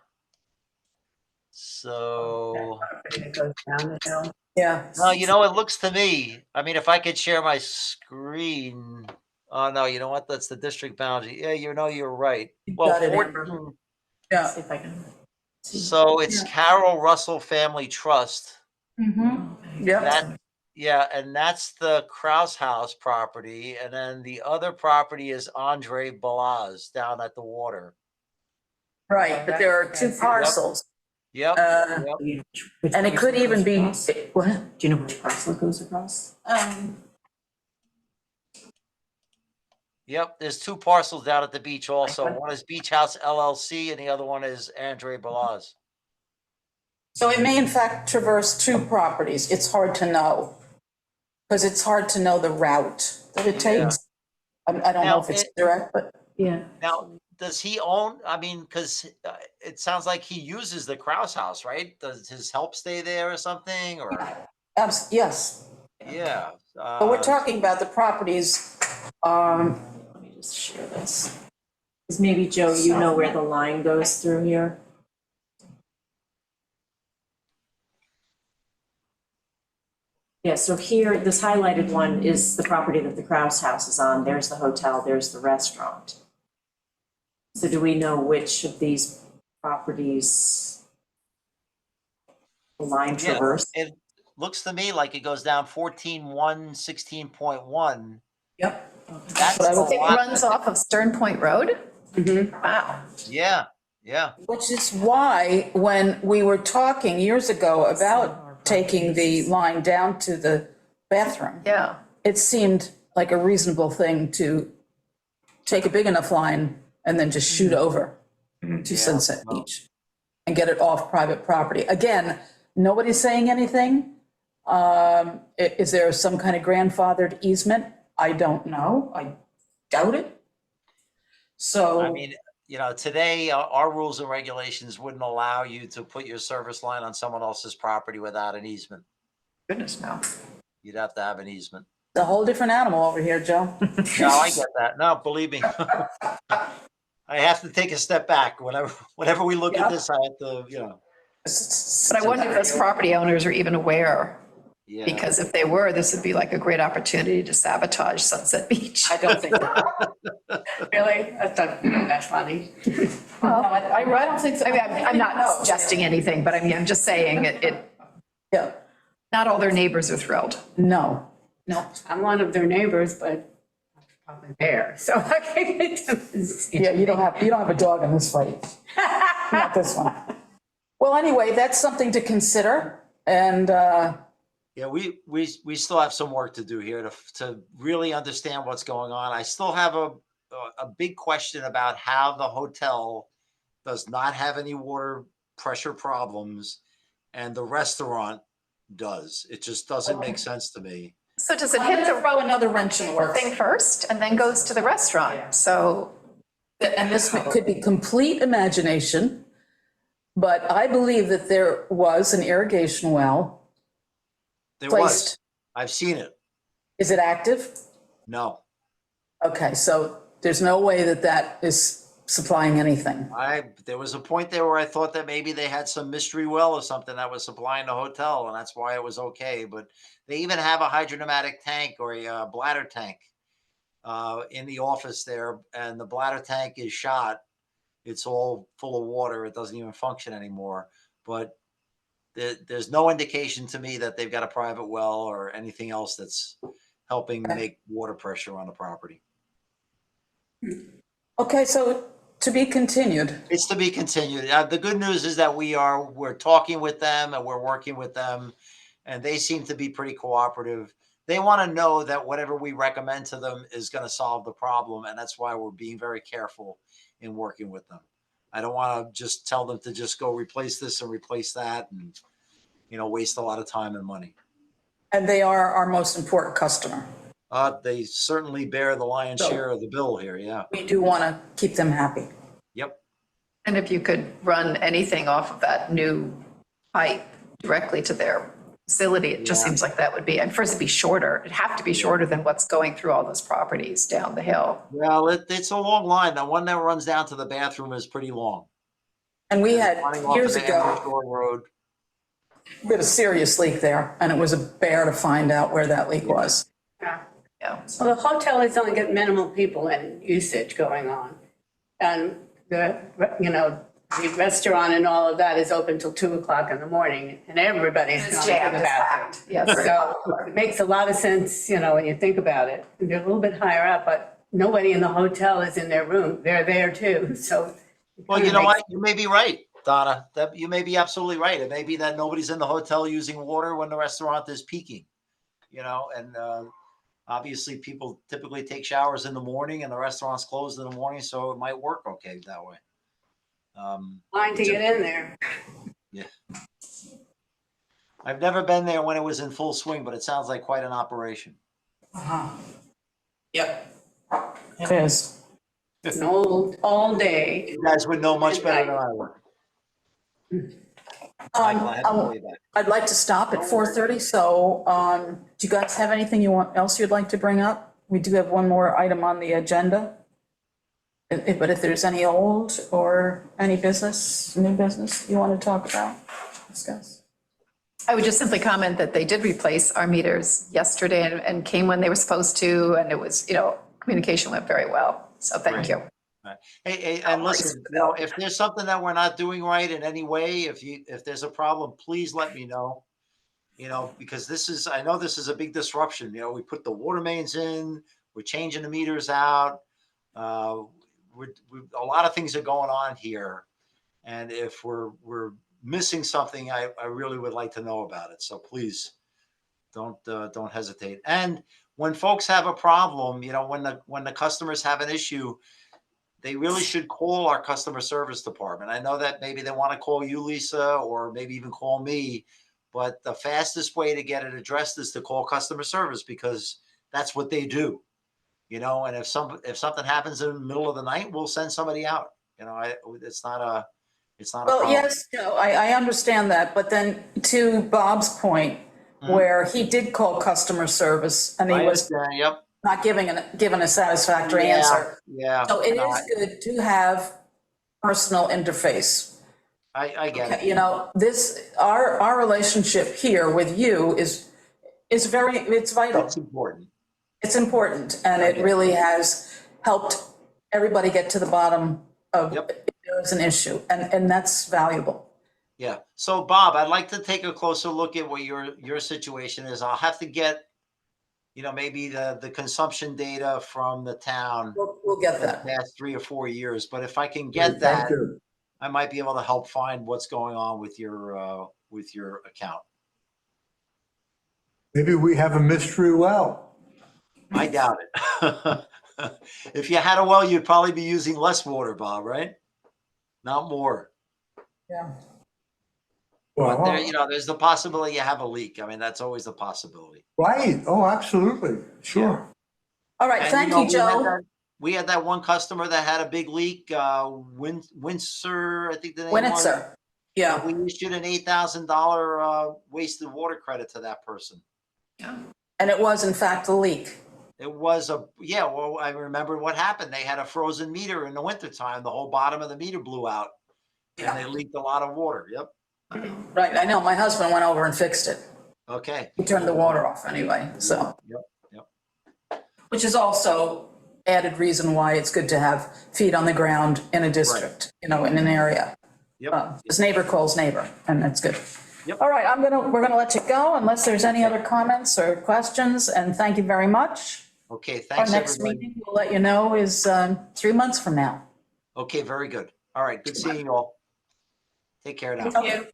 So, It goes down the hill. Yeah. no, you know, it looks to me, I mean, if I could share my screen. Oh, no, you know what? That's the district boundary. Yeah, you know, you're right. Well, got it, 14, Yeah. See if I can. so it's Carol Russell Family Trust. Yeah. That, yeah, and that's the Kraus house property. And then the other property is Andre Balaz down at the water. Right, but there are two parcels. Yep. Uh, Yep. Which And it could parcel even goes be, across? what? Do you know which parcel it goes across? Yep, there's two parcels down at the beach also. One is Beach House LLC and the other one is Andre Balaz. So it may in fact traverse two properties. It's hard to know. Because it's hard to know the route that it takes. I don't know if it's direct, but Yeah. Now, does he own, I mean, because it sounds like he uses the Kraus house, right? Does his help stay there or something, or? yes. Yeah. But we're talking about the properties, Let me just share this. Because maybe, Joe, you know where the line goes through here? Yeah, so here, this highlighted one is the property that the Kraus house is on. There's the hotel, there's the restaurant. So do we know which of these properties the line Yeah, traverse? it looks to me like it goes down 14-1, 16.1. yep. That's But I a would- It lot. runs off of Stern Point Road? Wow. Yeah, yeah. Which is why, when we were talking years ago about taking the line down to the bathroom, Yeah. it seemed like a reasonable thing to take a big enough line and then just shoot over to Sunset Beach and get it off private property. Again, nobody's saying anything. Is there some kind of grandfathered easement? I don't know. I doubt it. So. I mean, you know, today our rules and regulations wouldn't allow you to put your service line on someone else's property without an easement. Goodness, no. You'd have to have an easement. It's a whole different animal over here, Joe. No, I get that. No, believe me. I have to take a step back. Whenever we look at this, I have to, you know, But I wonder if those property owners are even aware, yeah. because if they were, this would be like a great opportunity to sabotage Sunset Beach. I don't think. Really? That's funny. Well, I don't think so. I mean, I'm not suggesting anything, but I mean, I'm just saying Yeah, not all their neighbors are thrilled. no. I'm one of their neighbors, but I'm probably there, so I can't get them. Yeah, you don't have a dog in this fight. Not this one. Well, anyway, that's something to consider, and, Yeah, we still have some work to do here to really understand what's going on. I still have a big question about how the hotel does not have any water pressure problems and the restaurant does. It just doesn't make sense to me. So does it hit the throw another wrench in the works. thing first and then goes to the restaurant? So, And this could be complete imagination, but I believe that there was an irrigation well. There Placed. was. I've seen it. Is it active? No, Okay, so there's no way that that is supplying anything. there was a point there where I thought that maybe they had some mystery well or something that was supplying the hotel, and that's why it was okay. But they even have a hydrodynamic tank or a bladder tank in the office there, and the bladder tank is shot. It's all full of water. It doesn't even function anymore. But there's no indication to me that they've got a private well or anything else that's helping make water pressure on the property. Okay, so to be continued. It's to be continued. The good news is that we're talking with them and we're working with them, and they seem to be pretty cooperative. They want to know that whatever we recommend to them is going to solve the problem, and that's why we're being very careful in working with them. I don't want to just tell them to just go replace this and replace that and, waste a lot of time and money. And they are our most important customer. They certainly bear the lion's share of the bill here, yeah. We do want to keep them happy. Yep. And if you could run anything off of that new pipe directly to their facility, it just seems like that would be, and first it'd be shorter. It'd have to be shorter than what's going through all those properties down the hill. Well, it's a long line. The one that runs down to the bathroom is pretty long. And we had, Running off years of the ago, Amherst Road. we had a serious leak there, and it was a bear to find out where that leak was. Yeah. Well, the hotel is only got minimal people and usage going on. And the restaurant and all of that is open till 2:00 in the morning, and everybody's It's going to jammed, the it's bathroom. packed. Yes. So it makes a lot of sense, when you think about it. They're a little bit higher up, but nobody in the hotel is in their room. They're there too, so. it Well, kinda you know makes- what? You may be right, Donna. That you may be absolutely right. It may be that nobody's in the hotel using water when the restaurant is peaking, and obviously people typically take showers in the morning and the restaurant's closed in the morning, so it might work okay that way. Line to get in there. Yeah. I've never been there when it was in full swing, but it sounds like quite an operation. Yep. It is. It's all day. You guys would know much better than I would. Michael, I have to way back. I'd like to stop at 4:30, so do you guys have anything else you'd like to bring up? We do have one more item on the agenda. But if there's any old or any new business you want to talk about, discuss? I would just simply comment that they did replace our meters yesterday and came when they were supposed to, and it was, communication went very well. So thank you. Hey, and listen, if there's something that we're not doing right in any way, if there's a problem, please let me know. Because I know this is a big disruption. We put the water mains in, we're changing the meters out. A lot of things are going on here, and if we're missing something, I really would like to know about it. So please don't hesitate. And when folks have a problem, when the customers have an issue, they really should call our customer service department. I know that maybe they want to call you, Lisa, or maybe even call me, but the fastest way to get it addressed is to call customer service, because that's what they do. And if something happens in the middle of the night, we'll send somebody out. It's not a Well, problem. yes, I understand that, but then to Bob's point, where he did call customer service and he I was understand, yep. not given a satisfactory answer. Yeah. So it No, is good to have personal interface. I get it. Our relationship here with you is it's vital. That's important. It's important, and it really has helped everybody get to the bottom of Yep. if there is an issue, and that's valuable. Yeah. So Bob, I'd like to take a closer look at what your situation is. I'll have to get, maybe the consumption data from the town We'll get for the that. past 3 or 4 years. But if I can get Thank that, you. I might be able to help find what's going on with your account. Maybe we have a mystery well. I doubt it. If you had a well, you'd probably be using less water, Bob, right? Not more. Yeah. But Well, there's the possibility you have a leak. I mean, that's always a possibility. right. Oh, absolutely. Sure. All right, And, thank you, Joe. We had that one customer that had a big leak, Windsor, I think the name was. Winitzer. Yeah, We issued an $8,000 wasted water credit to that person. and it was in fact a leak. It was I remember what happened. They had a frozen meter in the wintertime. The whole bottom of the meter blew out and they leaked a lot of water. Yep. Right, I know, my husband went over and fixed it. Okay. He turned the water off anyway, so. Yep. Which is also added reason why it's good to have feet on the ground in a district, in an area. Yep. Because neighbor calls neighbor, and that's good. Yep. All right, we're gonna let you go unless there's any other comments or questions, and thank you very much. Okay. Our Thanks, next everybody. meeting, we'll let you know, is 3 months from now. Okay, very good. All right, good seeing you all. Take care now. Okay.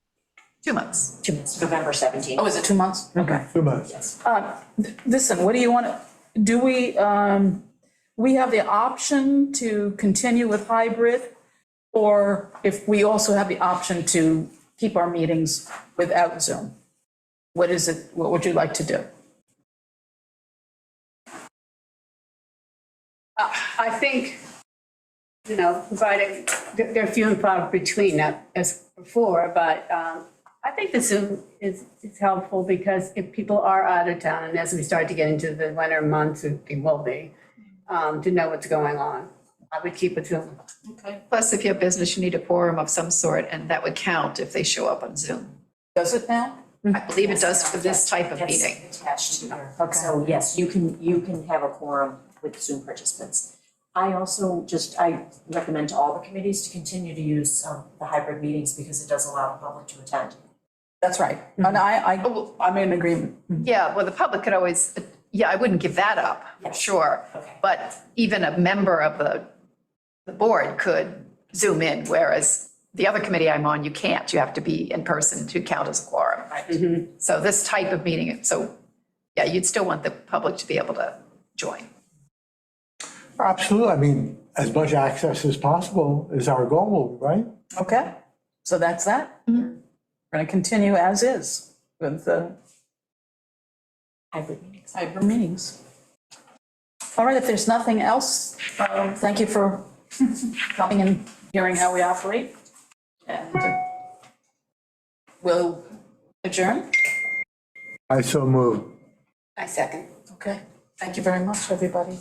2 months. 2 months, November 17th. Oh, is it 2 months? Okay. 2 months. Listen, what do you want, do we have the option to continue with hybrid? Or if we also have the option to keep our meetings without Zoom? What is it, what would you like to do? I think, provided they're few and far between as before, but I think the Zoom is helpful because if people are out of town, and as we start to get into the winter months, it will be, to know what's going on. I would keep it Zoom. Okay. Plus, if you have business, you need a quorum of some sort, and that would count if they show up on Zoom. Does it now? I believe it does for this type of That's meeting. attached to your, Okay. so yes, you can have a quorum with Zoom participants. I recommend to all the committees to continue to use the hybrid meetings because it does allow the public to attend. That's right. And I'm in agreement. Yeah, well, the public could always, yeah, I wouldn't give that up, Yes. sure. Okay. But even a member of the board could Zoom in, whereas the other committee I'm on, you can't. You have to be in person to count as a quorum. Right. So this type of meeting, so yeah, you'd still want the public to be able to join. Absolutely. I mean, as much access as possible is our goal, right? Okay, so that's that. We're going to continue as is with the Hybrid meetings. hybrid meetings. All right, if there's nothing else, thank you for coming and hearing how we operate. And we'll adjourn. I so move. I second. Okay, thank you very much, everybody.